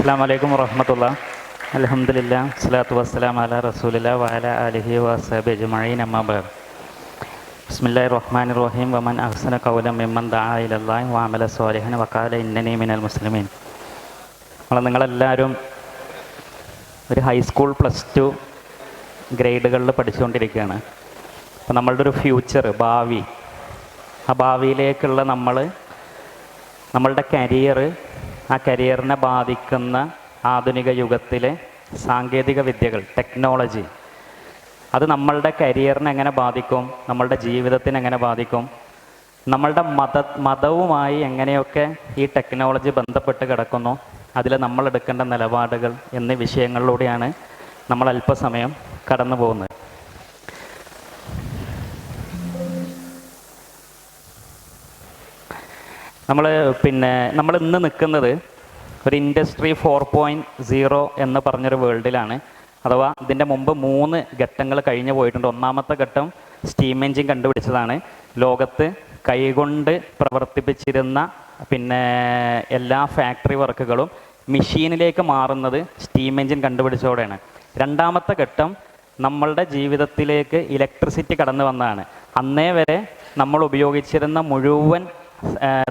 അസ്സലാമു അലൈക്കും വറഹ്മത്തുള്ളാഹി. അൽഹംദുലില്ലാഹ് സ്വലാത്തു വസ്സലാമു അലാ റസൂലില്ലാഹി വഅലാ ആലിഹി വസഹ്ബിഹി അജ്മഈൻ. അമ്മാ ബഅദ്. ബിസ്മില്ലാഹിർ റഹ്മാനിർ റഹീം. വമൻ അഹ്സന ഖൗലൻ മിമ്മൻ ദഅാ ഇലല്ലാഹി വഅമല സ്വാലിഹൻ വഖാല ഇന്നനി മിനൽ മുസ്ലിമീൻ. നിങ്ങളെല്ലാവരും ഒരു ഹൈസ്കൂൾ +2 ഗ്രേഡുകളിൽ പഠിച്ചുകൊണ്ടിരിക്കുകയാണ്. അപ്പോൾ നമ്മളുടെ ഒരു ഫ്യൂച്ചർ, ഭാവി, ആ ഭാവിയിലേക്കുള്ള നമ്മളുടെ കരിയർ, ആ കരിയറിനെ ബാധിക്കുന്ന ആധുനിക യുഗത്തിലെ സാങ്കേതിക വിദ്യകൾ, ടെക്നോളജി, അത് നമ്മളുടെ കരിയറിനെ എങ്ങനെ ബാധിക്കും, നമ്മളുടെ ജീവിതത്തിനെ എങ്ങനെ ബാധിക്കും, നമ്മളുടെ മതവുമായി എങ്ങനെയൊക്കെ ഈ ടെക്നോളജി ബന്ധപ്പെട്ട് കിടക്കുന്നു, അതിൽ നമ്മൾ എടുക്കേണ്ട നിലപാടുകൾ എന്നീ വിഷയങ്ങളിലൂടെയാണ് നമ്മൾ അല്പസമയം കടന്നു പോകുന്നത്. നമ്മൾ ഇന്ന് നിൽക്കുന്നത് ഒരു ഇൻഡസ്ട്രി 4.0 എന്ന് പറഞ്ഞൊരു വേൾഡിലാണ്. അഥവാ ഇതിൻ്റെ മുമ്പ് 3 ഘട്ടങ്ങൾ കഴിഞ്ഞു പോയിട്ടുണ്ട്. ഒന്നാമത്തെ ഘട്ടം സ്റ്റീം എൻജിൻ കണ്ടുപിടിച്ചതാണ്. ലോകത്ത് കൈകൊണ്ട് പ്രവർത്തിപ്പിച്ചിരുന്ന എല്ലാ ഫാക്ടറി വർക്കുകളും മെഷീനിലേക്ക് മാറുന്നത് സ്റ്റീം എൻജിൻ കണ്ടുപിടിച്ചതോടെയാണ്. രണ്ടാമത്തെ ഘട്ടം നമ്മളുടെ ജീവിതത്തിലേക്ക് ഇലക്ട്രിസിറ്റി കടന്നു വന്നതാണ്. അന്നേ വരെ നമ്മൾ ഉപയോഗിച്ചിരുന്ന മുഴുവൻ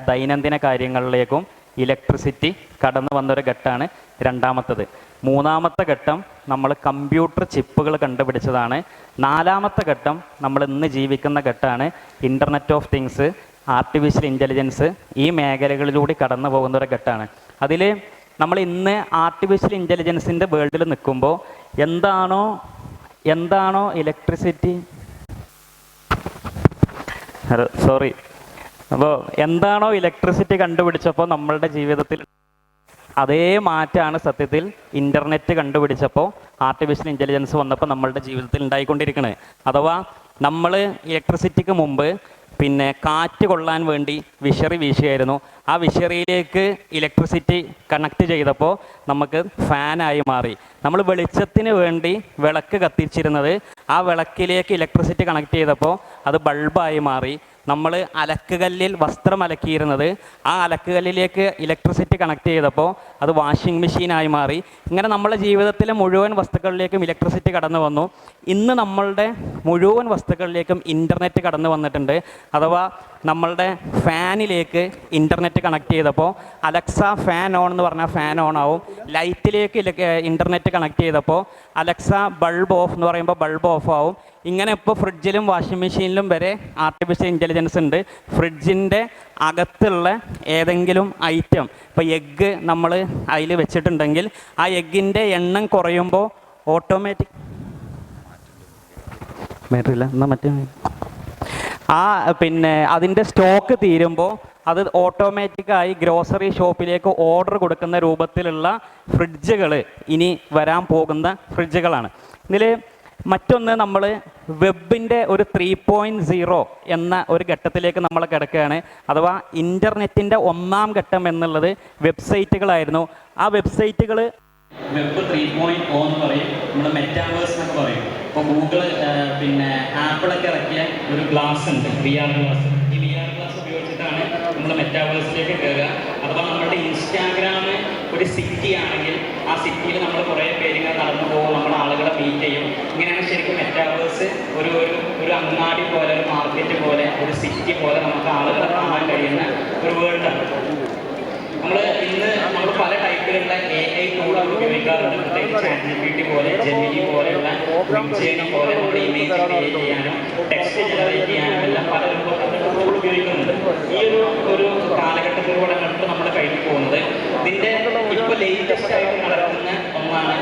ദൈനംദിന കാര്യങ്ങളിലേക്കും ഇലക്ട്രിസിറ്റി കടന്നു വന്നൊരു ഘട്ടമാണ് രണ്ടാമത്തത്. മൂന്നാമത്തെ ഘട്ടം നമ്മൾ കമ്പ്യൂട്ടർ ചിപ്പുകൾ കണ്ടുപിടിച്ചതാണ്. നാലാമത്തെ ഘട്ടം നമ്മൾ ഇന്ന് ജീവിക്കുന്ന ഘട്ടമാണ് internet of things, artificial intelligence. ഈ മേഖലകളിലൂടെ കടന്നു പോകുന്നൊരു ഘട്ടമാണ്. അതിൽ നമ്മൾ ഇന്ന് ആർട്ടിഫിഷ്യൽ ഇൻ്റലിജൻസിൻ്റെ വേൾഡിൽ നിൽക്കുമ്പോൾ എന്താണോ ഇലക്ട്രിസിറ്റി അപ്പോൾ എന്താണോ ഇലക്ട്രിസിറ്റി കണ്ടുപിടിച്ചപ്പോൾ നമ്മളുടെ ജീവിതത്തിൽ അതേ മാറ്റമാണ് സത്യത്തിൽ ഇൻ്റർനെറ്റ് കണ്ടുപിടിച്ചപ്പോൾ, ആർട്ടിഫിഷ്യൽ ഇൻ്റലിജൻസ് വന്നപ്പോൾ നമ്മളുടെ ജീവിതത്തിൽ ഉണ്ടായിക്കൊണ്ടിരിക്കുന്നത്. അഥവാ നമ്മൾ ഇലക്ട്രിസിറ്റിക്ക് മുമ്പ് കാറ്റ് കൊള്ളാൻ വേണ്ടി വിശറി വീശിയായിരുന്നു. ആ വിശറിയിലേക്ക് ഇലക്ട്രിസിറ്റി കണക്ട് ചെയ്തപ്പോൾ നമുക്ക് ഫാനായി മാറി. നമ്മൾ വെളിച്ചത്തിന് വേണ്ടി വിളക്ക് കത്തിച്ചിരുന്നത്, ആ വിളക്കിലേക്ക് ഇലക്ട്രിസിറ്റി കണക്ട് ചെയ്തപ്പോൾ അത് ബൾബായി മാറി. നമ്മൾ അലക്കുകല്ലിൽ വസ്ത്രം അലക്കിയിരുന്നത്, ആ അലക്കുകല്ലിലേക്ക് ഇലക്ട്രിസിറ്റി കണക്ട് ചെയ്തപ്പോൾ അത് വാഷിംഗ് മെഷീനായി മാറി. ഇങ്ങനെ നമ്മുടെ ജീവിതത്തിലെ മുഴുവൻ വസ്തുക്കളിലേക്കും ഇലക്ട്രിസിറ്റി കടന്നു വന്നു. ഇന്ന് നമ്മളുടെ മുഴുവൻ വസ്തുക്കളിലേക്കും ഇൻ്റർനെറ്റ് കടന്നു വന്നിട്ടുണ്ട്. അഥവാ നമ്മളുടെ ഫാനിലേക്ക് ഇൻ്റർനെറ്റ് കണക്ട് ചെയ്തപ്പോൾ അലക്സ ഫാൻ ഓൺ എന്ന് പറഞ്ഞാൽ ഫാൻ ഓൺ ആവും. ലൈറ്റിലേക്ക് ഇൻ്റർനെറ്റ് കണക്ട് ചെയ്തപ്പോൾ അലക്സ ബൾബ് ഓഫ് എന്ന് പറയുമ്പോൾ ബൾബ് ഓഫ് ആവും. ഇങ്ങനെ ഇപ്പോൾ ഫ്രിഡ്ജിലും വാഷിംഗ് മെഷീനിലും വരെ ആർട്ടിഫിഷ്യൽ ഇൻ്റലിജൻസ് ഉണ്ട്. ഫ്രിഡ്ജിൻ്റെ അകത്തുള്ള ഏതെങ്കിലും ഐറ്റം, ഇപ്പോൾ എഗ്ഗ് നമ്മൾ അതിൽ വെച്ചിട്ടുണ്ടെങ്കിൽ ആ എഗ്ഗിൻ്റെ എണ്ണം കുറയുമ്പോൾ ഓട്ടോമാറ്റിക് അതിൻ്റെ സ്റ്റോക്ക് തീരുമ്പോൾ അത് ഓട്ടോമാറ്റിക്കായി ഗ്രോസറി ഷോപ്പിലേക്ക് ഓർഡർ കൊടുക്കുന്ന രൂപത്തിലുള്ള ഫ്രിഡ്ജുകൾ ഇനി വരാൻ പോകുന്ന ഫ്രിഡ്ജുകളാണ്. ഇതിൽ മറ്റൊന്ന്, നമ്മൾ വെബിൻ്റെ ഒരു 3.0 എന്ന ഒരു ഘട്ടത്തിലേക്ക് നമ്മൾ കിടക്കുകയാണ്. അഥവാ ഇൻ്റർനെറ്റിൻ്റെ ഒന്നാം ഘട്ടം എന്നുള്ളത് വെബ്സൈറ്റുകളായിരുന്നു. ആ വെബ്സൈറ്റുകൾ വെബ് 3.0 എന്ന് പറയും, നമ്മൾ മെറ്റാവേഴ്സ് എന്നൊക്കെ പറയും. ഇപ്പോൾ ഗൂഗിൾ ആപ്പിളൊക്കെ ഇറക്കിയ ഒരു ഗ്ലാസ് ഉണ്ട്, VR ഗ്ലാസ്. ഈ VR ഗ്ലാസ് ഉപയോഗിച്ചിട്ടാണ് നമ്മൾ മെറ്റാവേഴ്സിലേക്ക് കയറുക. അഥവാ നമ്മുടെ ഇൻസ്റ്റാഗ്രാം ഒരു സിറ്റി ആണെങ്കിൽ ആ സിറ്റിയിൽ നമ്മൾ കുറേ പേരിങ്ങനെ നടന്നു പോകും, നമ്മുടെ ആളുകളെ മീറ്റ് ചെയ്യും. ഇങ്ങനെയാണ് ശരിക്കും മെറ്റാവേഴ്സ് ഒരു അങ്ങാടി പോലെ, ഒരു മാർക്കറ്റ് പോലെ, ഒരു സിറ്റി പോലെ നമുക്ക് ആളുകളെ കാണാൻ കഴിയുന്ന ഒരു വേൾഡാണ്. നമ്മൾ പല ടൈപ്പിലുള്ള AI ടൂളുകൾ ഉപയോഗിക്കാറുണ്ട്. പ്രത്യേകിച്ച് ChatGPT പോലെ, ജെമിനി പോലെയുള്ള, മിഡ്ജേർണി പോലെ നമ്മൾ ഇമേജ് ക്രിയേറ്റ് ചെയ്യാനും ടെക്സ്റ്റ് ജനറേറ്റ് ചെയ്യാനും എല്ലാം പല ടൂളുകൾ ഉപയോഗിക്കുന്നുണ്ട്. ഈ ഒരു കാലഘട്ടത്തിലൂടെ നമ്മൾ കഴിഞ്ഞു പോകുന്നത്. ഇതിൻ്റെ ഇപ്പോൾ ലേറ്റസ്റ്റ് ആയിട്ട് നടക്കുന്ന ഒന്നാണ്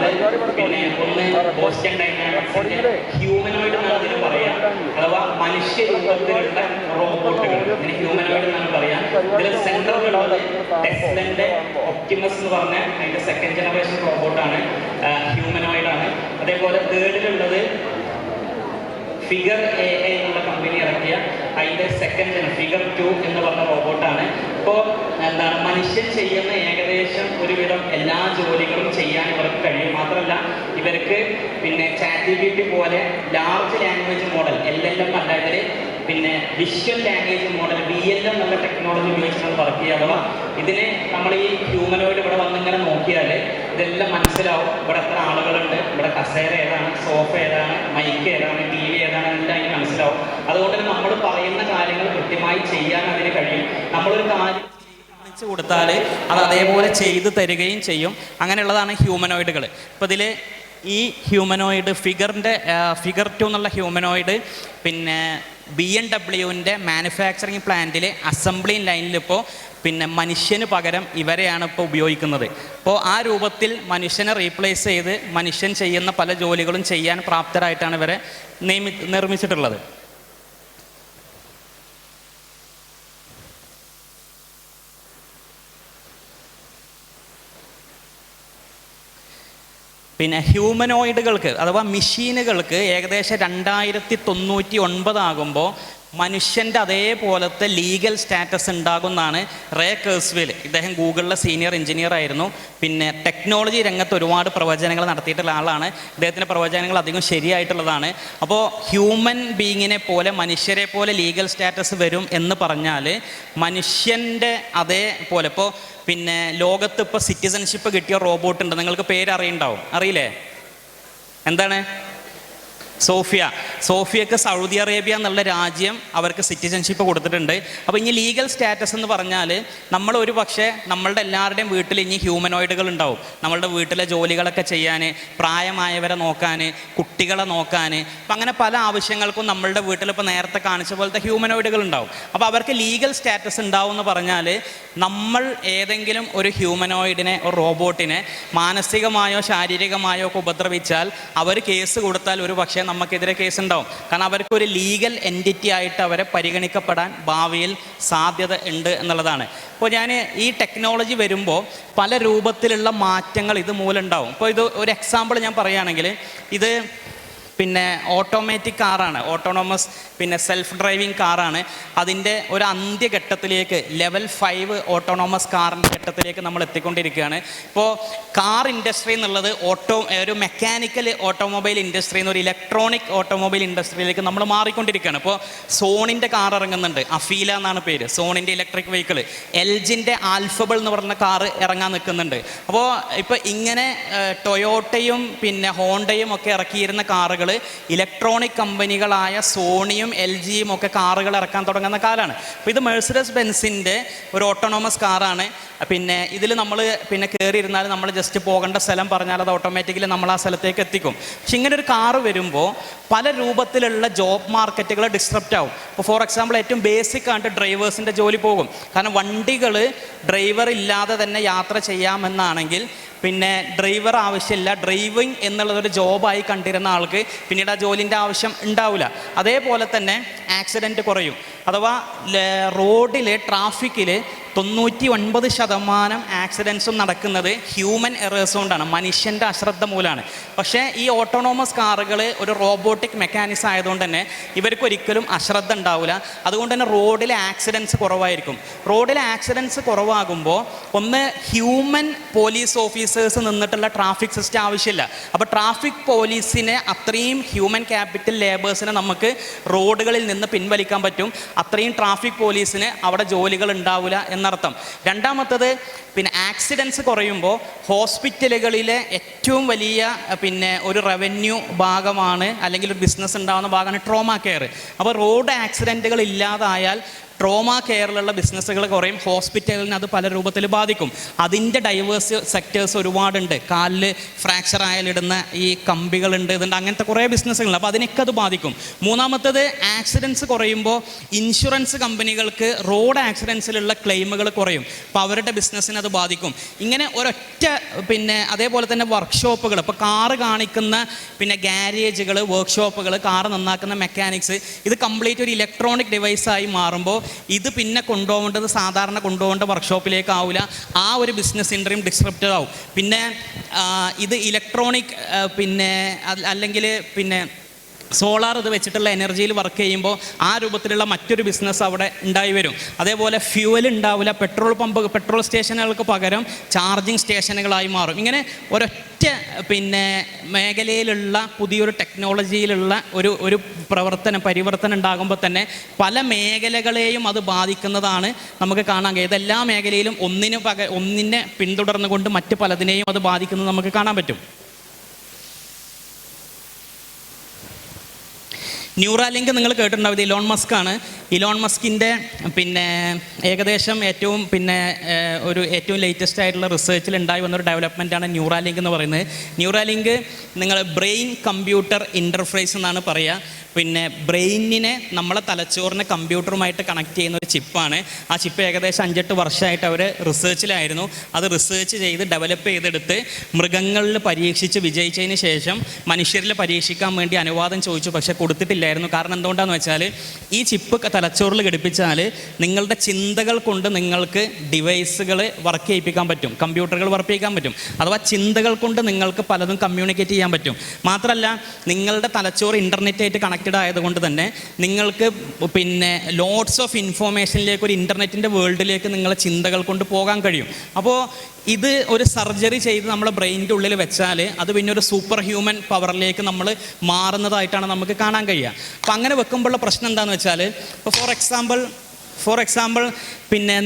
ഒന്ന് ബോസ്റ്റൺ ഡൈനാമിക്സിൻ്റെ ഹ്യൂമനോയിഡ് എന്നാണ് ഇതിന് പറയാം. അഥവാ മനുഷ്യരൂപത്തിലുള്ള റോബോട്ടുകൾ, ഇതിന് ഹ്യൂമനോയിഡ് എന്നാണ് പറയാം. ഇതിൽ സെൻട്രലുള്ളത് ടെസ്ലൻ്റെ ഒപ്റ്റിമസ് എന്ന് പറഞ്ഞ അതിൻ്റെ 2nd ജനറേഷൻ റോബോട്ടാണ്, ഹ്യൂമനോയിഡാണ്. അതേപോലെ തേർഡിലുള്ളത് ഫിഗർ AI എന്നുള്ള കമ്പനി ഇറക്കിയ അതിൻ്റെ 2nd ഫിഗർ 2 എന്ന് പറഞ്ഞ റോബോട്ടാണ്. ഇപ്പോൾ മനുഷ്യൻ ചെയ്യുന്ന ഏകദേശം ഒരുവിധം എല്ലാ ജോലികളും ചെയ്യാൻ ഇവർക്ക് കഴിയും. മാത്രമല്ല ഇവർക്ക് ChatGPT പോലെ ലാർജ് ലാംഗ്വേജ് മോഡൽ LLM അല്ല, ഇതിൽ വിഷ്വൽ ലാംഗ്വേജ് മോഡൽ VLM എന്നുള്ള ടെക്നോളജി ഉപയോഗിച്ചാണ് വർക്ക് ചെയ്യുക. അഥവാ ഇതിനെ നമ്മൾ ഈ ഹ്യൂമനോയിഡ് ഇവിടെ വന്നിങ്ങനെ നോക്കിയാൽ ഇതെല്ലാം മനസ്സിലാവും. ഇവിടെ എത്ര ആളുകളുണ്ട്, ഇവിടെ കസേര ഏതാണ്, സോഫ ഏതാണ്, മൈക്ക് ഏതാണ്, ടി വി ഏതാണ്, എല്ലാം എനിക്ക് മനസ്സിലാവും. അതുകൊണ്ട് തന്നെ നമ്മൾ പറയുന്ന കാര്യങ്ങൾ കൃത്യമായി ചെയ്യാൻ അതിന് കഴിയും. നമ്മളൊരു കാര്യം കാണിച്ചു കൊടുത്താൽ അത് അതേപോലെ ചെയ്തു തരികയും ചെയ്യും. അങ്ങനെയുള്ളതാണ് ഹ്യൂമനോയിഡുകൾ. ഇപ്പോൾ ഇതിൽ ഈ ഹ്യൂമനോയിഡ് ഫിഗർ 2 എന്നുള്ള ഹ്യൂമനോയിഡ് പിന്നെ BMW മാനുഫാക്ചറിങ് പ്ലാന്റിൽ അസംബ്ലിങ് ലൈനിൽ ഇപ്പോൾ മനുഷ്യന് പകരം ഇവരെയാണ് ഇപ്പോൾ ഉപയോഗിക്കുന്നത്. അപ്പോൾ ആ രൂപത്തിൽ മനുഷ്യനെ റീപ്ലേസ് ചെയ്ത് മനുഷ്യൻ ചെയ്യുന്ന പല ജോലികളും ചെയ്യാൻ പ്രാപ്തരായിട്ടാണ് ഇവരെ നിർമ്മിച്ചിട്ടുള്ളത്. ഹ്യൂമനോയിഡുകൾക്ക് അഥവാ മെഷീനുകൾക്ക് ഏകദേശം 2099 ആകുമ്പോൾ മനുഷ്യൻ്റെ അതേപോലത്തെ ലീഗൽ സ്റ്റാറ്റസ് ഉണ്ടാകുമെന്നാണ് റേ കേഴ്സ്വെൽ. ഇദ്ദേഹം ഗൂഗിളിലെ സീനിയർ എഞ്ചിനീയർ ആയിരുന്നു. ടെക്നോളജി രംഗത്ത് ഒരുപാട് പ്രവചനങ്ങൾ നടത്തിയിട്ടുള്ള ആളാണ്. ഇദ്ദേഹത്തിൻ്റെ പ്രവചനങ്ങൾ അധികം ശരിയായിട്ടുള്ളതാണ്. അപ്പോൾ ഹ്യൂമൻ ബീങ്ങിനെ പോലെ മനുഷ്യരെ പോലെ ലീഗൽ സ്റ്റാറ്റസ് വരും എന്ന് പറഞ്ഞാൽ മനുഷ്യൻ്റെ അതേപോലെ ഇപ്പോൾ ലോകത്ത് ഇപ്പോൾ സിറ്റിസൺഷിപ്പ് കിട്ടിയ റോബോട്ടുണ്ട്. നിങ്ങൾക്ക് പേരറിയുണ്ടാവും, അറിയില്ലേ? എന്താണ്? സോഫിയക്ക് സൗദി അറേബ്യ എന്നുള്ള രാജ്യം അവർക്ക് സിറ്റിസൺഷിപ്പ് കൊടുത്തിട്ടുണ്ട്. അപ്പോൾ ഇനി ലീഗൽ സ്റ്റാറ്റസ് എന്ന് പറഞ്ഞാൽ നമ്മൾ ഒരു പക്ഷേ നമ്മളുടെ എല്ലാവരുടെയും വീട്ടിൽ ഇനി ഹ്യൂമനോയിഡുകൾ ഉണ്ടാവും. നമ്മളുടെ വീട്ടിലെ ജോലികളൊക്കെ ചെയ്യാൻ, പ്രായമായവരെ നോക്കാൻ, കുട്ടികളെ നോക്കാൻ, അപ്പം അങ്ങനെ പല ആവശ്യങ്ങൾക്കും നമ്മളുടെ വീട്ടിൽ ഇപ്പോൾ നേരത്തെ കാണിച്ച പോലത്തെ ഹ്യൂമനോയിഡുകൾ ഉണ്ടാവും. അപ്പോൾ അവർക്ക് ലീഗൽ സ്റ്റാറ്റസ് ഉണ്ടാവും എന്ന് പറഞ്ഞാൽ നമ്മൾ ഏതെങ്കിലും ഒരു ഹ്യൂമനോയിഡിനെ, ഒരു റോബോട്ടിനെ മാനസികമായോ ശാരീരികമായോ ഒക്കെ ഉപദ്രവിച്ചാൽ അവർ കേസ് കൊടുത്താൽ ഒരു പക്ഷേ നമുക്കെതിരെ കേസ് ഉണ്ടാവും. കാരണം അവർക്കൊരു ലീഗൽ എൻറ്റിറ്റി ആയിട്ട് അവരെ പരിഗണിക്കപ്പെടാൻ ഭാവിയിൽ സാധ്യത ഉണ്ട് എന്നുള്ളതാണ്. ഇപ്പോൾ ഞാൻ ഈ ടെക്നോളജി വരുമ്പോൾ പല രൂപത്തിലുള്ള മാറ്റങ്ങൾ ഇത് മൂലം ഉണ്ടാവും. ഇപ്പോൾ ഇത് ഒരു എക്സാമ്പിൾ ഞാൻ പറയുകയാണെങ്കിൽ, ഇത് ഓട്ടോമാറ്റിക് കാറാണ്, ഓട്ടോണോമസ് സെൽഫ് ഡ്രൈവിംഗ് കാറാണ്. അതിൻ്റെ ഒരു അന്ത്യഘട്ടത്തിലേക്ക് ലെവൽ 5 ഓട്ടോണോമസ് കാറിൻ്റെ ഘട്ടത്തിലേക്ക് നമ്മൾ എത്തിക്കൊണ്ടിരിക്കുകയാണ്. ഇപ്പോൾ കാർ ഇൻഡസ്ട്രി എന്നുള്ളത് ഒരു മെക്കാനിക്കൽ ഓട്ടോമൊബൈൽ ഇൻഡസ്ട്രി എന്നൊരു ഇലക്ട്രോണിക് ഓട്ടോമൊബൈൽ ഇൻഡസ്ട്രിയിലേക്ക് നമ്മൾ മാറിക്കൊണ്ടിരിക്കുകയാണ്. ഇപ്പോൾ സോണിൻ്റെ കാർ ഇറങ്ങുന്നുണ്ട്, അഫീല എന്നാണ് പേര്, സോണിൻ്റെ ഇലക്ട്രിക് വെഹിക്കിൾ. എൽജിൻ്റെ ആൽഫബിൾ എന്ന് പറഞ്ഞ കാറ് ഇറങ്ങാൻ നിൽക്കുന്നുണ്ട്. അപ്പോൾ ഇപ്പോൾ ഇങ്ങനെ ടൊയോട്ടയും ഹോണ്ടയും ഒക്കെ ഇറക്കിയിരുന്ന കാറുകൾ ഇലക്ട്രോണിക് കമ്പനികളായ സോണിയും LGയും ഒക്കെ കാറുകൾ ഇറക്കാൻ തുടങ്ങുന്ന കാലമാണ്. അപ്പോൾ ഇത് മെഴ്സിഡസ് ബെൻസിൻ്റെ ഒരു ഓട്ടോണോമസ് കാറാണ്. ഇതിൽ നമ്മൾ കയറി ഇരുന്നാൽ നമ്മൾ ജസ്റ്റ് പോകേണ്ട സ്ഥലം പറഞ്ഞാൽ അത് ഓട്ടോമാറ്റിക്കലി നമ്മൾ ആ സ്ഥലത്തേക്ക് എത്തിക്കും. പക്ഷെ ഇങ്ങനെ ഒരു കാറ് വരുമ്പോൾ പല രൂപത്തിലുള്ള ജോബ് മാർക്കറ്റുകൾ ഡിസ്ട്രപ്റ്റ് ആവും. ഇപ്പോൾ ഫോർ എക്സാമ്പിൾ ഏറ്റവും ബേസിക് ആയിട്ട് ഡ്രൈവേഴ്സിൻ്റെ ജോലി പോകും. കാരണം വണ്ടികൾ ഡ്രൈവർ ഇല്ലാതെ തന്നെ യാത്ര ചെയ്യാമെന്നാണെങ്കിൽ ഡ്രൈവർ ആവശ്യമില്ല. ഡ്രൈവിംഗ് എന്നുള്ളതൊരു ജോബായി കണ്ടിരുന്ന ആൾക്ക് പിന്നീട് ആ ജോലിൻ്റെ ആവശ്യം ഉണ്ടാവില്ല. അതേപോലെ തന്നെ ആക്സിഡൻറ്റ് കുറയും. അഥവാ റോഡിൽ ട്രാഫിക്കിൽ 99% ആക്സിഡൻസും നടക്കുന്നത് ഹ്യൂമൻ എറേഴ്സ് കൊണ്ടാണ്, മനുഷ്യൻ്റെ അശ്രദ്ധ മൂലമാണ്. പക്ഷേ ഈ ഓട്ടോണോമസ് കാറുകൾ ഒരു റോബോട്ടിക് മെക്കാനിസം ആയതുകൊണ്ട് തന്നെ ഇവർക്കൊരിക്കലും അശ്രദ്ധ ഉണ്ടാവില്ല. അതുകൊണ്ട് തന്നെ റോഡിലെ ആക്സിഡൻസ് കുറവായിരിക്കും. റോഡിലെ ആക്സിഡൻസ് കുറവാകുമ്പോൾ ഒന്ന് ഹ്യൂമൻ പോലീസ് ഓഫീസേഴ്സ് നിന്നിട്ടുള്ള ട്രാഫിക് സിസ്റ്റം ആവശ്യമില്ല. അപ്പോൾ ട്രാഫിക് പോലീസിനെ അത്രയും ഹ്യൂമൻ ക്യാപിറ്റൽ ലേബേഴ്സിനെ നമുക്ക് റോഡുകളിൽ നിന്ന് പിൻവലിക്കാൻ പറ്റും. അത്രയും ട്രാഫിക് പോലീസിന് അവിടെ ജോലികൾ ഉണ്ടാവില്ല എന്നർത്ഥം. രണ്ടാമത്തത് ആക്സിഡൻസ് കുറയുമ്പോൾ ഹോസ്പിറ്റലുകളിലെ ഏറ്റവും വലിയ ഒരു റവന്യൂ ഭാഗമാണ്, അല്ലെങ്കിൽ ഒരു ബിസിനസ് ഉണ്ടാകുന്ന ഭാഗമാണ് ട്രോമ കെയർ. അപ്പോൾ റോഡ് ആക്സിഡൻറ്റുകൾ ഇല്ലാതായാൽ ട്രോമ കെയറിലുള്ള ബിസിനസ്സുകൾ കുറയും. ഹോസ്പിറ്റലിന് അത് പല രൂപത്തിൽ ബാധിക്കും. അതിൻ്റെ ഡൈവേഴ്സ് സെക്ടേഴ്സ് ഒരുപാടുണ്ട്. കാലിൽ ഫ്രാക്ചർ ആയാലിടുന്ന ഈ കമ്പികളുണ്ട്, ഇതുണ്ട്, അങ്ങനത്തെ കുറേ ബിസിനസ്സുകളുണ്ട്. അപ്പോൾ അതിനൊക്കെ അത് ബാധിക്കും. മൂന്നാമത്തത് ആക്സിഡൻസ് കുറയുമ്പോൾ ഇൻഷുറൻസ് കമ്പനികൾക്ക് റോഡ് ആക്സിഡൻസിലുള്ള ക്ലെയിമുകൾ കുറയും. അപ്പോൾ അവരുടെ ബിസിനസ്സിന് അത് ബാധിക്കും. ഇങ്ങനെ ഒരൊറ്റ അതേപോലെ തന്നെ വർക്ക്ഷോപ്പുകൾ, ഇപ്പോൾ കാറ് കാണിക്കുന്ന ഗാരേജുകൾ, വർക്ക്ഷോപ്പുകൾ, കാറ് നന്നാക്കുന്ന മെക്കാനിക്സ്, ഇത് കംപ്ലീറ്റ് ഒരു ഇലക്ട്രോണിക് ഡിവൈസായി മാറുമ്പോൾ ഇത് കൊണ്ടുപോകേണ്ടത് സാധാരണ കൊണ്ടുപോകേണ്ട വർക്ക്ഷോപ്പിലേക്ക് ആവില്ല. ആ ഒരു ബിസിനസ് ഇൻട്രീം ഡിസ്ട്രപ്റ്റഡ് ആവും. ഇത് ഇലക്ട്രോണിക് അല്ലെങ്കിൽ സോളാർ ഇത് വെച്ചിട്ടുള്ള എനർജിയിൽ വർക്ക് ചെയ്യുമ്പോൾ ആ രൂപത്തിലുള്ള മറ്റൊരു ബിസിനസ് അവിടെ ഉണ്ടായി വരും. അതേപോലെ ഫ്യൂവൽ ഉണ്ടാവില്ല, പെട്രോൾ സ്റ്റേഷനുകൾക്ക് പകരം ചാർജിങ് സ്റ്റേഷനുകളായി മാറും. ഇങ്ങനെ ഒരൊറ്റ മേഖലയിലുള്ള പുതിയൊരു ടെക്നോളജിയിലുള്ള ഒരു പരിവർത്തനം ഉണ്ടാകുമ്പോൾ തന്നെ പല മേഖലകളെയും അത് ബാധിക്കുന്നതാണ് നമുക്ക് കാണാൻ കഴിയും. ഇതെല്ലാ മേഖലയിലും ഒന്നിനെ പിന്തുടർന്നുകൊണ്ട് മറ്റ് പലതിനെയും അത് ബാധിക്കുന്നത് നമുക്ക് കാണാൻ പറ്റും. ന്യൂറാലിങ്ക് നിങ്ങൾ കേട്ടിട്ടുണ്ടാവും. ഇത് ഇലോൺ മസ്ക് ആണ്. ഇലോൺ മസ്കിൻ്റെ ഏകദേശം ഏറ്റവും ലേറ്റസ്റ്റ് ആയിട്ടുള്ള റിസർച്ചിൽ ഉണ്ടായി വന്നൊരു ഡെവലപ്മെൻറ്റാണ് ന്യൂറാലിങ്ക് എന്ന് പറയുന്നത്. ന്യൂറാലിങ്ക് നിങ്ങൾ ബ്രെയിൻ കമ്പ്യൂട്ടർ ഇൻ്റർഫേസ് എന്നാണ് പറയുക. ബ്രെയിനിനെ നമ്മളെ തലച്ചോറിനെ കമ്പ്യൂട്ടറുമായിട്ട് കണക്ട് ചെയ്യുന്ന ഒരു ചിപ്പാണ്. ആ ചിപ്പ് ഏകദേശം 5-8 വർഷമായിട്ട് അവർ റിസർച്ചിലായിരുന്നു. അത് റിസർച്ച് ചെയ്ത് ഡെവലപ്പ് ചെയ്തെടുത്ത് മൃഗങ്ങളിൽ പരീക്ഷിച്ച് വിജയിച്ചതിന് ശേഷം മനുഷ്യരിൽ പരീക്ഷിക്കാൻ വേണ്ടി അനുവാദം ചോദിച്ചു, പക്ഷേ കൊടുത്തിട്ടില്ലായിരുന്നു. കാരണം എന്തുകൊണ്ടാണെന്ന് വെച്ചാൽ ഈ ചിപ്പ് തലച്ചോറിൽ ഘടിപ്പിച്ചാൽ നിങ്ങളുടെ ചിന്തകൾ കൊണ്ട് നിങ്ങൾക്ക് ഡിവൈസുകൾ വർക്ക് ചെയ്യിപ്പിക്കാൻ പറ്റും, കമ്പ്യൂട്ടറുകൾ വർക്ക് ചെയ്യിക്കാൻ പറ്റും. അഥവാ ചിന്തകൾ കൊണ്ട് നിങ്ങൾക്ക് പലതും കമ്മ്യൂണിക്കേറ്റ് ചെയ്യാൻ പറ്റും. മാത്രമല്ല നിങ്ങളുടെ തലച്ചോറ് ഇൻ്റർനെറ്റായിട്ട് കണക്റ്റഡ് ആയതുകൊണ്ട് തന്നെ നിങ്ങൾക്ക് ലോട്ട്സ് ഓഫ് ഇൻഫോർമേഷനിലേക്ക്, ഒരു ഇൻ്റർനെറ്റിൻ്റെ വേൾഡിലേക്ക് നിങ്ങളെ ചിന്തകൾ കൊണ്ട് പോകാൻ കഴിയും. അപ്പോൾ ഇത് ഒരു സർജറി ചെയ്ത് നമ്മളെ ബ്രെയിനിൻ്റെ ഉള്ളിൽ വെച്ചാൽ അത് പിന്നെ ഒരു സൂപ്പർ ഹ്യൂമൻ പവറിലേക്ക് നമ്മൾ മാറുന്നതായിട്ടാണ് നമുക്ക് കാണാൻ കഴിയുക. അപ്പോൾ അങ്ങനെ വെക്കുമ്പോഴുള്ള പ്രശ്നം എന്താണെന്ന് വെച്ചാൽ, ഇപ്പോൾ ഫോർ എക്സാമ്പിൾ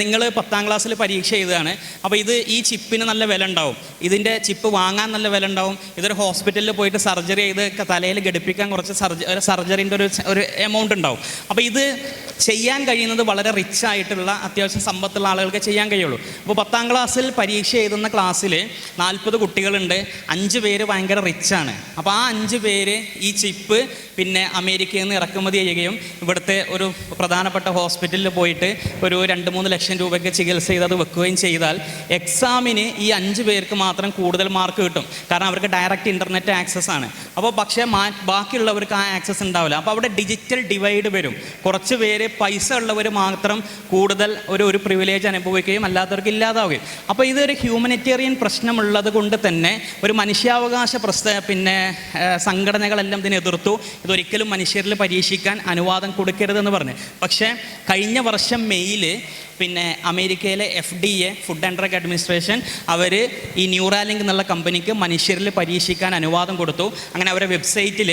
നിങ്ങൾ 10ാം ക്ലാസ്സിൽ പരീക്ഷ എഴുതുകയാണ്. അപ്പോൾ ഈ ചിപ്പിന് നല്ല വില ഉണ്ടാവും, ഇതിൻ്റെ ചിപ്പ് വാങ്ങാൻ നല്ല വില ഉണ്ടാവും. ഇതൊരു ഹോസ്പിറ്റലിൽ പോയിട്ട് സർജറി ചെയ്ത് തലയിൽ ഘടിപ്പിക്കാൻ കുറച്ച് സർജറിൻ്റെ ഒരു എമൗണ്ട് ഉണ്ടാവും. അപ്പോൾ ഇത് ചെയ്യാൻ കഴിയുന്നത് വളരെ റിച്ച് ആയിട്ടുള്ള അത്യാവശ്യം സമ്പത്തുള്ള ആളുകൾക്ക് ചെയ്യാൻ കഴിയുള്ളൂ. അപ്പോൾ 10ാം ക്ലാസ്സിൽ പരീക്ഷ എഴുതുന്ന ക്ലാസ്സിൽ 40 കുട്ടികളുണ്ട്. 5 പേര് ഭയങ്കര റിച്ചാണ്. അപ്പോൾ ആ 5 പേര് ഈ ചിപ്പ് അമേരിക്കയിൽ നിന്ന് ഇറക്കുമതി ചെയ്യുകയും ഇവിടുത്തെ ഒരു പ്രധാനപ്പെട്ട ഹോസ്പിറ്റലിൽ പോയിട്ട് ഒരു 2-3 ലക്ഷം രൂപയ്ക്ക് ചികിത്സ ചെയ്ത് അത് വെക്കുകയും ചെയ്താൽ എക്സാമിന് ഈ 5 പേർക്ക് മാത്രം കൂടുതൽ മാർക്ക് കിട്ടും. കാരണം അവർക്ക് ഡയറക്റ്റ് ഇൻ്റർനെറ്റ് ആക്സസ് ആണ്. അപ്പോൾ പക്ഷേ ബാക്കിയുള്ളവർക്ക് ആ ആക്സസ് ഉണ്ടാവില്ല. അപ്പോൾ അവിടെ ഡിജിറ്റൽ ഡിവൈഡ് വരും. കുറച്ച് പേര് പൈസ ഉള്ളവർ മാത്രം കൂടുതൽ ഒരു പ്രിവിലേജ് അനുഭവിക്കുകയും അല്ലാത്തവർക്ക് ഇല്ലാതാവുകയും. അപ്പോൾ ഇതൊരു ഹ്യൂമനിറ്റേറിയൻ പ്രശ്നമുള്ളത് കൊണ്ട് തന്നെ ഒരു മനുഷ്യാവകാശ സംഘടനകളെല്ലാം ഇതിനെ എതിർത്തു. ഇതൊരിക്കലും മനുഷ്യരിൽ പരീക്ഷിക്കാൻ അനുവാദം കൊടുക്കരുതെന്ന് പറഞ്ഞു. പക്ഷേ കഴിഞ്ഞ വർഷം മെയ്യിൽ അമേരിക്കയിലെ FDA, food and drug administration, അവർ ഈ ന്യൂറാലിങ്ക് എന്നുള്ള കമ്പനിക്ക് മനുഷ്യരിൽ പരീക്ഷിക്കാൻ അനുവാദം കൊടുത്തു. അങ്ങനെ അവരുടെ വെബ്സൈറ്റിൽ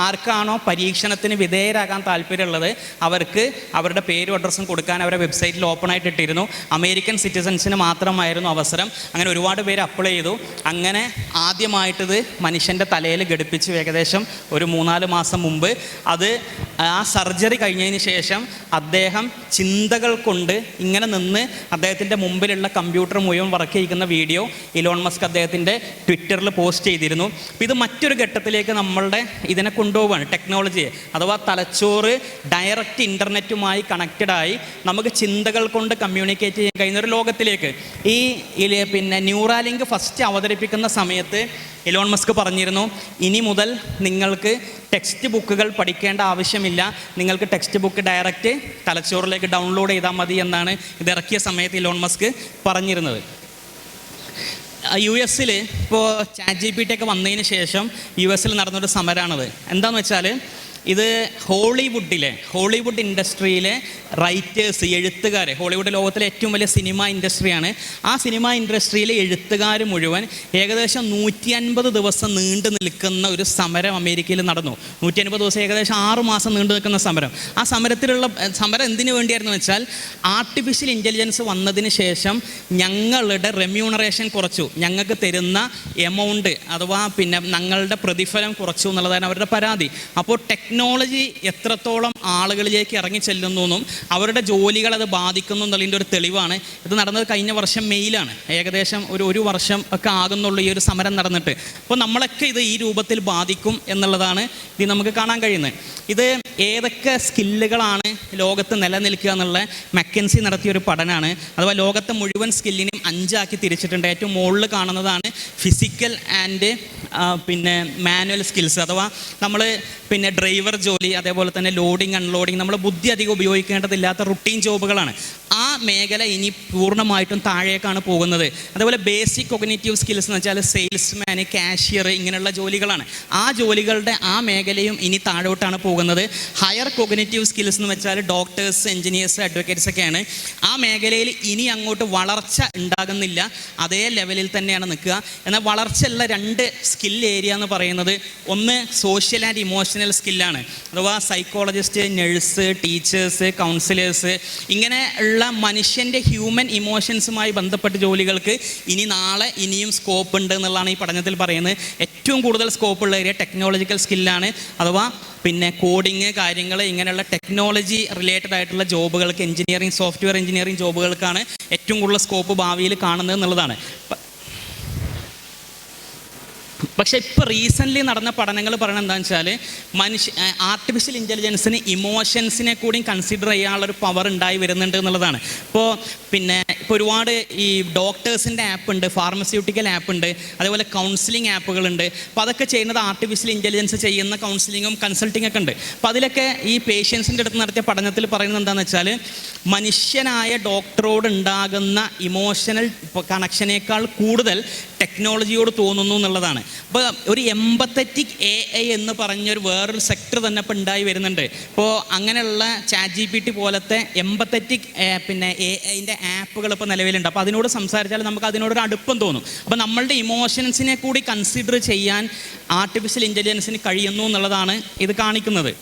ആർക്കാണോ പരീക്ഷണത്തിന് വിധേയരാകാൻ താല്പര്യമുള്ളത് അവർക്ക് അവരുടെ പേരും അഡ്രസ്സും കൊടുക്കാൻ അവരുടെ വെബ്സൈറ്റിൽ ഓപ്പൺ ആയിട്ട് ഇട്ടിരുന്നു. അമേരിക്കൻ സിറ്റിസൺസിന് മാത്രമായിരുന്നു അവസരം. അങ്ങനെ ഒരുപാട് പേര് അപ്ലൈ ചെയ്തു. അങ്ങനെ ആദ്യമായിട്ടിത് മനുഷ്യൻ്റെ തലയിൽ ഘടിപ്പിച്ചു ഏകദേശം ഒരു 3-4 മാസം മുമ്പ്. അത് ആ സർജറി കഴിഞ്ഞതിന് ശേഷം അദ്ദേഹം ചിന്തകൾ കൊണ്ട് ഇങ്ങനെ നിന്ന് അദ്ദേഹത്തിൻ്റെ മുമ്പിലുള്ള കമ്പ്യൂട്ടർ മുഴുവൻ വർക്ക് ചെയ്യുന്ന വീഡിയോ ഇലോൺ മസ്ക് അദ്ദേഹത്തിൻ്റെ ട്വിറ്ററിൽ പോസ്റ്റ് ചെയ്തിരുന്നു. അപ്പോൾ ഇത് മറ്റൊരു ഘട്ടത്തിലേക്ക് നമ്മളുടെ ഇതിനെ കൊണ്ടുപോവുകയാണ്, ടെക്നോളജിയെ. അഥവാ തലച്ചോറ് ഡയറക്റ്റ് ഇൻ്റർനെറ്റുമായി കണക്റ്റഡായി നമുക്ക് ചിന്തകൾ കൊണ്ട് കമ്മ്യൂണിക്കേറ്റ് ചെയ്യാൻ കഴിയുന്ന ഒരു ലോകത്തിലേക്ക്. ഈ ന്യൂറാലിങ്ക് ഫസ്റ്റ് അവതരിപ്പിക്കുന്ന സമയത്ത് ഇലോൺ മസ്ക് പറഞ്ഞിരുന്നു, ഇനി മുതൽ നിങ്ങൾക്ക് ടെക്സ്റ്റ് ബുക്കുകൾ പഠിക്കേണ്ട ആവശ്യമില്ല, നിങ്ങൾക്ക് ടെക്സ്റ്റ് ബുക്ക് ഡയറക്റ്റ് തലച്ചോറിലേക്ക് ഡൗൺലോഡ് ചെയ്താൽ മതി എന്നാണ് ഇതിറക്കിയ സമയത്ത് ഇലോൺ മസ്ക് പറഞ്ഞിരുന്നത്. US ഇപ്പോൾ ChatGPT ഒക്കെ വന്നതിന് ശേഷം US നടന്നൊരു സമരമാണത്. എന്താണെന്ന് വെച്ചാൽ ഇത് ഹോളിവുഡ് ഇൻഡസ്ട്രിയിലെ റൈറ്റേഴ്സ്, എഴുത്തുകാർ, ഹോളിവുഡ് ലോകത്തിലെ ഏറ്റവും വലിയ സിനിമ ഇൻഡസ്ട്രിയാണ്. ആ സിനിമ ഇൻഡസ്ട്രിയിലെ എഴുത്തുകാർ മുഴുവൻ ഏകദേശം 150 ദിവസം നീണ്ടു നിൽക്കുന്ന ഒരു സമരം അമേരിക്കയിൽ നടന്നു. 150 ദിവസം, ഏകദേശം 6 മാസം നീണ്ടു നിൽക്കുന്ന സമരം. ആ സമരം എന്തിനു വേണ്ടിയായിരുന്നു വെച്ചാൽ, ആർട്ടിഫിഷ്യൽ ഇൻ്റലിജൻസ് വന്നതിന് ശേഷം ഞങ്ങളുടെ റെമ്യൂണറേഷൻ കുറച്ചു, ഞങ്ങൾക്ക് തരുന്ന എമൗണ്ട് അഥവാ ഞങ്ങളുടെ പ്രതിഫലം കുറച്ചു എന്നുള്ളതാണ് അവരുടെ പരാതി. അപ്പോൾ ടെക്നോളജി എത്രത്തോളം ആളുകളിലേക്ക് ഇറങ്ങി ചെല്ലുന്നു, അവരുടെ ജോലികൾ അത് ബാധിക്കുന്നു എന്നുള്ളതിൻ്റെ ഒരു തെളിവാണ്. ഇത് നടന്നത് കഴിഞ്ഞ വർഷം മെയ്യിലാണ്. ഏകദേശം ഒരു വർഷം ഒക്കെ ആകുന്നുള്ളൂ ഈ ഒരു സമരം നടന്നിട്ട്. അപ്പോൾ നമ്മളൊക്കെ ഇത് ഈ രൂപത്തിൽ ബാധിക്കും എന്നുള്ളതാണ് ഇത് നമുക്ക് കാണാൻ കഴിയുന്നത്. ഇത് ഏതൊക്കെ സ്കില്ലുകളാണ് ലോകത്ത് നിലനിൽക്കുക എന്നുള്ള മെക്കൻസി നടത്തിയൊരു പഠനമാണ്. അഥവാ ലോകത്തെ മുഴുവൻ സ്കില്ലിനെയും 5 ആക്കി തിരിച്ചിട്ടുണ്ട്. ഏറ്റവും മുകളിൽ കാണുന്നതാണ് ഫിസിക്കൽ ആൻഡ് മാനുവൽ സ്കിൽസ്. അഥവാ നമ്മൾ ഡ്രൈവർ ജോലി, അതേപോലെ തന്നെ ലോഡിങ് അൺലോഡിങ്, നമ്മൾ ബുദ്ധി അധികം ഉപയോഗിക്കേണ്ടതില്ലാത്ത റുട്ടീൻ ജോബുകളാണ്. ആ മേഖല ഇനി പൂർണ്ണമായിട്ടും താഴേക്കാണ് പോകുന്നത്. അതേപോലെ ബേസിക് കൊഗ്നിറ്റീവ് സ്കിൽസ് എന്ന് വെച്ചാൽ സെയിൽസ്മാൻ, കാഷ്യർ, ഇങ്ങനെയുള്ള ജോലികളാണ്. ആ ജോലികളുടെ ആ മേഖലയും ഇനി താഴോട്ടാണ് പോകുന്നത്. ഹയർ കൊഗ്നിറ്റീവ് സ്കിൽസ് എന്ന് വെച്ചാൽ ഡോക്ടേഴ്സ്, എഞ്ചിനീയേഴ്സ്, അഡ്വക്കേറ്റ്സ് ഒക്കെയാണ്. ആ മേഖലയിൽ ഇനി അങ്ങോട്ട് വളർച്ച ഉണ്ടാകുന്നില്ല, അതേ ലെവലിൽ തന്നെയാണ് നിൽക്കുക. എന്നാൽ വളർച്ചയുള്ള 2 സ്കിൽ ഏരിയ എന്ന് പറയുന്നത്, ഒന്ന് സോഷ്യൽ ആൻഡ് ഇമോഷണൽ സ്കില്ലാണ്. അഥവാ സൈക്കോളജിസ്റ്റ്, നഴ്സ്, ടീച്ചേഴ്സ്, കൗൺസിലേഴ്സ്, ഇങ്ങനെ ഉള്ള മനുഷ്യൻ്റെ ഹ്യൂമൻ ഇമോഷൻസുമായി ബന്ധപ്പെട്ട ജോലികൾക്ക് ഇനി നാളെ ഇനിയും സ്കോപ്പ് ഉണ്ട് എന്നുള്ളതാണ് ഈ പഠനത്തിൽ പറയുന്നത്. ഏറ്റവും കൂടുതൽ സ്കോപ്പുള്ള ഏരിയ ടെക്നോളജിക്കൽ സ്കില്ലാണ്. അഥവാ പിന്നെ കോഡിങ് കാര്യങ്ങൾ, ഇങ്ങനെയുള്ള ടെക്നോളജി റിലേറ്റഡ് ആയിട്ടുള്ള ജോബുകൾക്ക്, എഞ്ചിനീയറിംഗ്, സോഫ്റ്റ്വെയർ എഞ്ചിനീയറിംഗ് ജോബുകൾക്കാണ് ഏറ്റവും കൂടുതൽ സ്കോപ്പ് ഭാവിയിൽ കാണുന്നത് എന്നുള്ളതാണ്. പക്ഷേ ഇപ്പോൾ റീസെൻ്റ്ലി നടന്ന പഠനങ്ങൾ പറയുന്നത് എന്താണെന്ന് വെച്ചാൽ ആർട്ടിഫിഷ്യൽ ഇൻ്റലിജൻസിന് ഇമോഷൻസിനെ കൂടി കൺസിഡർ ചെയ്യാനുള്ളൊരു പവർ ഉണ്ടായി വരുന്നുണ്ട് എന്നുള്ളതാണ്. ഇപ്പോൾ ഒരുപാട് ഈ ഡോക്ടേഴ്സിൻ്റെ ആപ്പ് ഉണ്ട്, ഫാർമസ്യൂട്ടിക്കൽ ആപ്പ് ഉണ്ട്, അതേപോലെ കൗൺസിലിംഗ് ആപ്പുകളുണ്ട്. അപ്പോൾ അതൊക്കെ ചെയ്യുന്നത് ആർട്ടിഫിഷ്യൽ ഇൻ്റലിജൻസ് ചെയ്യുന്ന കൗൺസിലിങ്ങും കൺസൾട്ടിംഗ് ഒക്കെ ഉണ്ട്. അപ്പോൾ അതിലൊക്കെ ഈ പേഷ്യൻസിൻ്റെ അടുത്ത് നടത്തിയ പഠനത്തിൽ പറയുന്നത് എന്താണെന്ന് വെച്ചാൽ, മനുഷ്യനായ ഡോക്ടറോട് ഉണ്ടാകുന്ന ഇമോഷണൽ കണക്ഷനേക്കാൾ കൂടുതൽ ടെക്നോളജിയോട് തോന്നുന്നു എന്നുള്ളതാണ്. അപ്പോൾ ഒരു എംപത്തറ്റിക് AI എന്ന് പറഞ്ഞൊരു വേറൊരു സെക്ടർ തന്നെ ഇപ്പോൾ ഉണ്ടായി വരുന്നുണ്ട്. ഇപ്പോൾ അങ്ങനെയുള്ള ChatGPT പോലത്തെ എംപത്തറ്റിക് AIൻ്റെ ആപ്പുകൾ ഇപ്പോൾ നിലവിലുണ്ട്. അപ്പോൾ അതിനോട് സംസാരിച്ചാൽ നമുക്ക് അതിനോടൊരു അടുപ്പം തോന്നും. അപ്പോൾ നമ്മളുടെ ഇമോഷൻസിനെ കൂടി കൺസിഡർ ചെയ്യാൻ ആർട്ടിഫിഷ്യൽ ഇൻ്റലിജൻസിന് കഴിയുന്നു എന്നുള്ളതാണ് ഇത് കാണിക്കുന്നത്.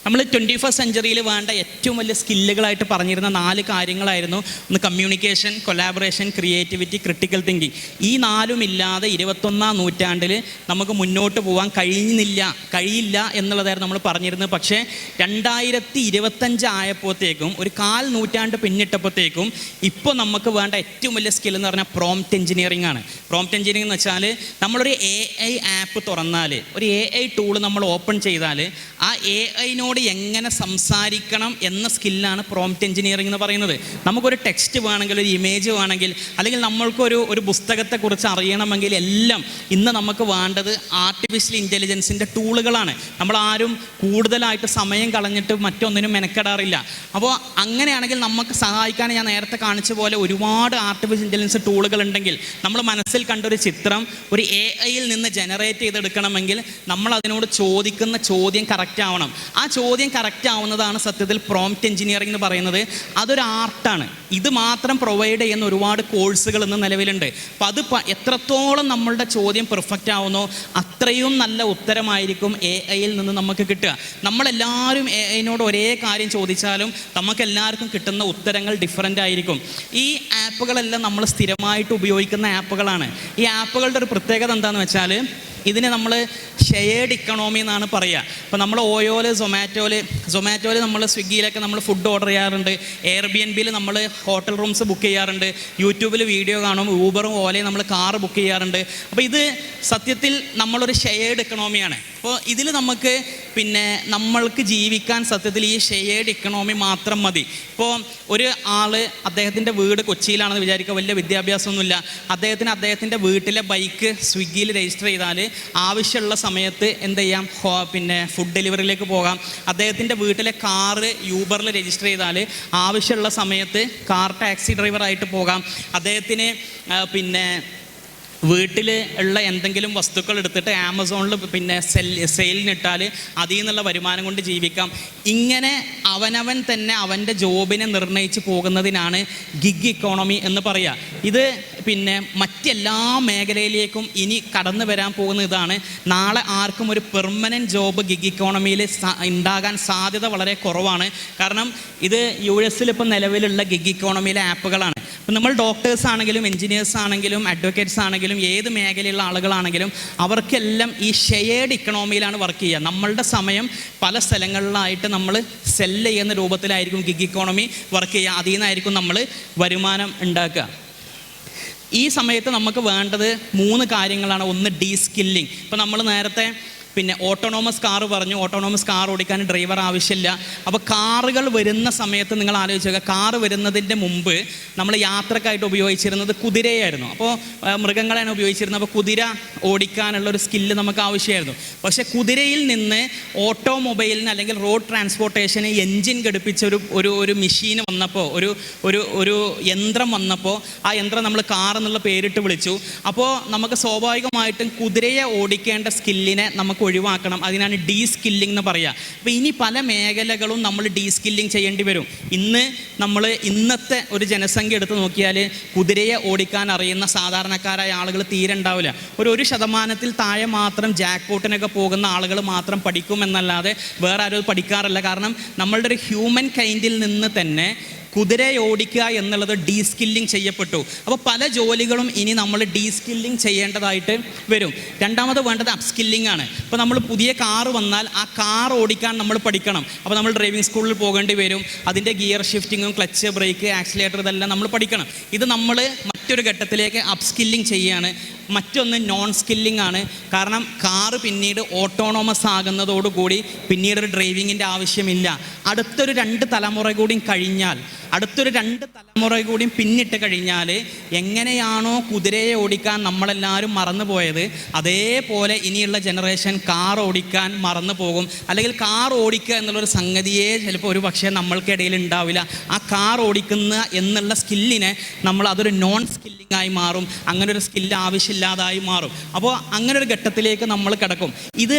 നമ്മൾ 21st സെഞ്ച്വറിയിൽ വേണ്ട ഏറ്റവും വലിയ സ്കില്ലുകളായിട്ട് പറഞ്ഞിരുന്ന 4 കാര്യങ്ങളായിരുന്നു. ഒന്ന് communication, collaboration, creativity, critical thinking. ഈ 4ഉം ഇല്ലാതെ 21ാം നൂറ്റാണ്ടിൽ നമുക്ക് മുന്നോട്ട് പോകാൻ കഴിയില്ല എന്നുള്ളതായിരുന്നു നമ്മൾ പറഞ്ഞിരുന്നത്. പക്ഷേ 2025 ആയപ്പോഴത്തേക്കും, ഒരു 1/4 നൂറ്റാണ്ട് പിന്നിട്ടപ്പോഴത്തേക്കും, ഇപ്പോൾ നമുക്ക് വേണ്ട ഏറ്റവും വലിയ സ്കിൽ എന്ന് പറഞ്ഞാൽ പ്രോംപ്റ്റ് എഞ്ചിനീയറിംഗ് ആണ്. പ്രോംപ്റ്റ് എഞ്ചിനീയറിംഗ് എന്ന് വെച്ചാൽ, നമ്മളൊരു AI ആപ്പ് തുറന്നാൽ, ഒരു AI ടൂൾ നമ്മൾ ഓപ്പൺ ചെയ്താൽ, ആ AI-നോട് എങ്ങനെ സംസാരിക്കണം എന്ന സ്കില്ലാണ് പ്രോംപ്റ്റ് എഞ്ചിനീയറിംഗ് എന്ന് പറയുന്നത്. നമുക്കൊരു ടെക്സ്റ്റ് വേണമെങ്കിൽ, ഒരു ഇമേജ് വേണമെങ്കിൽ, അല്ലെങ്കിൽ നമ്മൾക്കൊരു പുസ്തകത്തെക്കുറിച്ച് അറിയണമെങ്കിൽ എല്ലാം ഇന്ന് നമുക്ക് വേണ്ടത് ആർട്ടിഫിഷ്യൽ ഇൻ്റലിജൻസിൻ്റെ ടൂളുകളാണ്. നമ്മളാരും കൂടുതലായിട്ട് സമയം കളഞ്ഞിട്ട് മറ്റൊന്നിനും മെനക്കെടാറില്ല. അപ്പോൾ അങ്ങനെയാണെങ്കിൽ നമുക്ക് സഹായിക്കാൻ, ഞാൻ നേരത്തെ കാണിച്ച പോലെ ഒരുപാട് ആർട്ടിഫിഷ്യൽ ഇൻ്റലിജൻസ് ടൂളുകൾ ഉണ്ടെങ്കിൽ, നമ്മൾ മനസ്സിൽ കണ്ടൊരു ചിത്രം ഒരു AI-യിൽ നിന്ന് ജനറേറ്റ് ചെയ്തെടുക്കണമെങ്കിൽ നമ്മൾ അതിനോട് ചോദിക്കുന്ന ചോദ്യം കറക്റ്റ് ആവണം. ആ ചോദ്യം കറക്റ്റ് ആവുന്നതാണ് സത്യത്തിൽ പ്രോംപ്റ്റ് എഞ്ചിനീയറിംഗ് എന്ന് പറയുന്നത്. അതൊരു ആർട്ടാണ്. ഇത് മാത്രം പ്രൊവൈഡ് ചെയ്യുന്ന ഒരുപാട് കോഴ്സുകൾ ഇന്ന് നിലവിലുണ്ട്. അപ്പോൾ അത് എത്രത്തോളം നമ്മളുടെ ചോദ്യം പെർഫെക്റ്റ് ആവുന്നോ അത്രയും നല്ല ഉത്തരമായിരിക്കും AI-യിൽ നിന്ന് നമുക്ക് കിട്ടുക. നമ്മളെല്ലാവരും AI-നോട് ഒരേ കാര്യം ചോദിച്ചാലും നമുക്കെല്ലാവർക്കും കിട്ടുന്ന ഉത്തരങ്ങൾ ഡിഫറൻ്റ് ആയിരിക്കും. ഈ ആപ്പുകളെല്ലാം നമ്മൾ സ്ഥിരമായിട്ട് ഉപയോഗിക്കുന്ന ആപ്പുകളാണ്. ഈ ആപ്പുകളുടെ ഒരു പ്രത്യേകത എന്താണെന്ന് വെച്ചാൽ, ഇതിനെ നമ്മൾ ഷെയർഡ് ഇക്കണോമി എന്നാണ് പറയുക. ഇപ്പോൾ നമ്മൾ ഓയോയിൽ, സൊമാറ്റോയിൽ, നമ്മൾ സ്വിഗ്ഗിയിലൊക്കെ നമ്മൾ ഫുഡ് ഓർഡർ ചെയ്യാറുണ്ട്. എയർബിഎൻബിയിൽ നമ്മൾ ഹോട്ടൽ റൂംസ് ബുക്ക് ചെയ്യാറുണ്ട്. യൂട്യൂബിൽ വീഡിയോ കാണും. ഊബറും ഓലയും നമ്മൾ കാർ ബുക്ക് ചെയ്യാറുണ്ട്. അപ്പോൾ ഇത് സത്യത്തിൽ നമ്മളൊരു ഷെയർഡ് ഇക്കണോമിയാണ്. അപ്പോൾ ഇതിൽ നമുക്ക് നമ്മൾക്ക് ജീവിക്കാൻ സത്യത്തിൽ ഈ ഷെയർഡ് ഇക്കണോമി മാത്രം മതി. ഇപ്പോൾ ഒരു ആൾ, അദ്ദേഹത്തിൻ്റെ വീട് കൊച്ചിയിലാണെന്ന് വിചാരിക്കുക, വലിയ വിദ്യാഭ്യാസമൊന്നുമില്ല. അദ്ദേഹത്തിൻ്റെ വീട്ടിലെ ബൈക്ക് സ്വിഗ്ഗിയിൽ രജിസ്റ്റർ ചെയ്താൽ ആവശ്യമുള്ള സമയത്ത് എന്ത് ചെയ്യാം, ഫുഡ് ഡെലിവറിയിലേക്ക് പോകാം. അദ്ദേഹത്തിൻ്റെ വീട്ടിലെ കാറ് യൂബറിൽ രജിസ്റ്റർ ചെയ്താൽ ആവശ്യമുള്ള സമയത്ത് കാർ ടാക്സി ഡ്രൈവറായിട്ട് പോകാം. അദ്ദേഹത്തിന് വീട്ടിൽ ഉള്ള എന്തെങ്കിലും വസ്തുക്കൾ എടുത്തിട്ട് ആമസോണിൽ സെയിലിനിട്ടാൽ അതിൽ നിന്നുള്ള വരുമാനം കൊണ്ട് ജീവിക്കാം. ഇങ്ങനെ അവനവൻ തന്നെ അവൻ്റെ ജോബിനെ നിർണ്ണയിച്ച് പോകുന്നതിനാണ് ഗിഗ് ഇക്കോണമി എന്ന് പറയുക. ഇത് മറ്റെല്ലാ മേഖലയിലേക്കും ഇനി കടന്നു വരാൻ പോകുന്ന ഇതാണ്. നാളെ ആർക്കും ഒരു പെർമനൻറ്റ് ജോബ് ഗിഗ് ഇക്കോണമിയിൽ ഉണ്ടാകാൻ സാധ്യത വളരെ കുറവാണ്. കാരണം ഇത് US ഇപ്പോൾ നിലവിലുള്ള ഗിഗ് ഇക്കോണമിയിലെ ആപ്പുകളാണ്. ഇപ്പം നമ്മൾ ഡോക്ടേഴ്സ് ആണെങ്കിലും, എഞ്ചിനീയേഴ്സ് ആണെങ്കിലും, അഡ്വക്കേറ്റ്സ് ആണെങ്കിലും, ഏത് മേഖലയിലുള്ള ആളുകളാണെങ്കിലും അവർക്കെല്ലാം ഈ ഷെയർഡ് ഇക്കണോമിയിലാണ് വർക്ക് ചെയ്യുക. നമ്മളുടെ സമയം പല സ്ഥലങ്ങളിലായിട്ട് നമ്മൾ സെല്ല് ചെയ്യുന്ന രൂപത്തിലായിരിക്കും ഗിഗ് ഇക്കോണമി വർക്ക് ചെയ്യുക. അതിൽ നിന്നായിരിക്കും നമ്മൾ വരുമാനം ഉണ്ടാക്കുക. ഈ സമയത്ത് നമുക്ക് വേണ്ടത് 3 കാര്യങ്ങളാണ്. ഒന്ന്, ഡീസ്കില്ലിങ്. ഇപ്പോൾ നമ്മൾ നേരത്തെ പിന്നെ ഓട്ടോണോമസ് കാർ പറഞ്ഞു. ഓട്ടോണോമസ് കാർ ഓടിക്കാൻ ഡ്രൈവർ ആവശ്യമില്ല. അപ്പോൾ കാറുകൾ വരുന്ന സമയത്ത് നിങ്ങൾ ആലോചിച്ച് നോക്കുക, കാറ് വരുന്നതിൻ്റെ മുമ്പ് നമ്മൾ യാത്രക്കായിട്ട് ഉപയോഗിച്ചിരുന്നത് കുതിരയായിരുന്നു. അപ്പോൾ മൃഗങ്ങളെയാണ് ഉപയോഗിച്ചിരുന്നത്. അപ്പോൾ കുതിര ഓടിക്കാനുള്ളൊരു സ്കില്ല് നമുക്ക് ആവശ്യമായിരുന്നു. പക്ഷേ കുതിരയിൽ നിന്ന് ഓട്ടോമൊബൈലിന് അല്ലെങ്കിൽ റോഡ് ട്രാൻസ്പോർട്ടേഷന് എൻജിൻ ഘടിപ്പിച്ച ഒരു മെഷീൻ വന്നപ്പോൾ, ഒരു യന്ത്രം വന്നപ്പോൾ ആ യന്ത്രം നമ്മൾ കാർ എന്നുള്ള പേരിട്ട് വിളിച്ചു. അപ്പോൾ നമുക്ക് സ്വാഭാവികമായിട്ടും കുതിരയെ ഓടിക്കേണ്ട സ്കില്ലിനെ നമുക്ക് ഒഴിവാക്കണം. അതിനാണ് ഡീ സ്കില്ലിംഗ് എന്ന് പറയുക. അപ്പോൾ ഇനി പല മേഖലകളും നമ്മൾ ഡീ സ്കില്ലിംഗ് ചെയ്യേണ്ടി വരും. ഇന്നത്തെ ഒരു ജനസംഖ്യ എടുത്ത് നോക്കിയാൽ കുതിരയെ ഓടിക്കാൻ അറിയുന്ന സാധാരണക്കാരായ ആളുകൾ തീരെ ഉണ്ടാവില്ല. ഒരു ശതമാനത്തിൽ താഴെ മാത്രം ജാക്ക് പോട്ടിനൊക്കെ പോകുന്ന ആളുകൾ മാത്രം പഠിക്കുമെന്നല്ലാതെ വേറെ ആരും പഠിക്കാറില്ല. കാരണം നമ്മളുടെ ഒരു ഹ്യൂമൻ കൈൻഡിൽ നിന്ന് തന്നെ കുതിരയെ ഓടിക്കുക എന്നുള്ളത് ഡീ സ്കില്ലിംഗ് ചെയ്യപ്പെട്ടു. അപ്പോൾ പല ജോലികളും ഇനി നമ്മൾ ഡീ സ്കില്ലിംഗ് ചെയ്യേണ്ടതായിട്ട് വരും. രണ്ടാമത് വേണ്ടത് അപ് സ്കില്ലിംഗ് ആണ്. ഇപ്പോൾ നമ്മൾ പുതിയ കാറ് വന്നാൽ ആ കാർ ഓടിക്കാൻ നമ്മൾ പഠിക്കണം. അപ്പോൾ നമ്മൾ ഡ്രൈവിംഗ് സ്കൂളിൽ പോകേണ്ടി വരും. അതിൻ്റെ ഗിയർ ഷിഫ്റ്റിങ്ങും ക്ലച്ച്, ബ്രേക്ക്, ആക്സിലേറ്റർ ഇതെല്ലാം നമ്മൾ പഠിക്കണം. ഇത് നമ്മൾ മറ്റൊരു ഘട്ടത്തിലേക്ക് അപ് സ്കില്ലിംഗ് ചെയ്യുകയാണ്. മറ്റൊന്ന് നോൺ സ്കില്ലിംഗ് ആണ്. കാരണം കാറ് പിന്നീട് ഓട്ടോണോമസ് ആകുന്നതോടുകൂടി പിന്നീട് ഒരു ഡ്രൈവിങ്ങിൻ്റെ ആവശ്യമില്ല. അടുത്തൊരു 2 തലമുറ കൂടി കഴിഞ്ഞാൽ, പിന്നിട്ട് കഴിഞ്ഞാൽ എങ്ങനെയാണോ കുതിരയെ ഓടിക്കാൻ നമ്മളെല്ലാവരും മറന്നു പോയത്, അതേപോലെ ഇനിയുള്ള ജനറേഷൻ കാർ ഓടിക്കാൻ മറന്നു പോകും. അല്ലെങ്കിൽ കാർ ഓടിക്കുക എന്നുള്ളൊരു സംഗതിയെ ചിലപ്പോൾ ഒരു പക്ഷേ നമ്മൾക്കിടയിൽ ഉണ്ടാവില്ല. ആ കാർ ഓടിക്കുന്ന എന്നുള്ള സ്കില്ലിനെ നമ്മൾ അതൊരു നോൺ സ്കില്ലിംഗ് ആയി മാറും. അങ്ങനെ ഒരു സ്കില്ല് ആവശ്യമില്ലാതായി മാറും. അപ്പോൾ അങ്ങനെ ഒരു ഘട്ടത്തിലേക്ക് നമ്മൾ കിടക്കും. ഇത്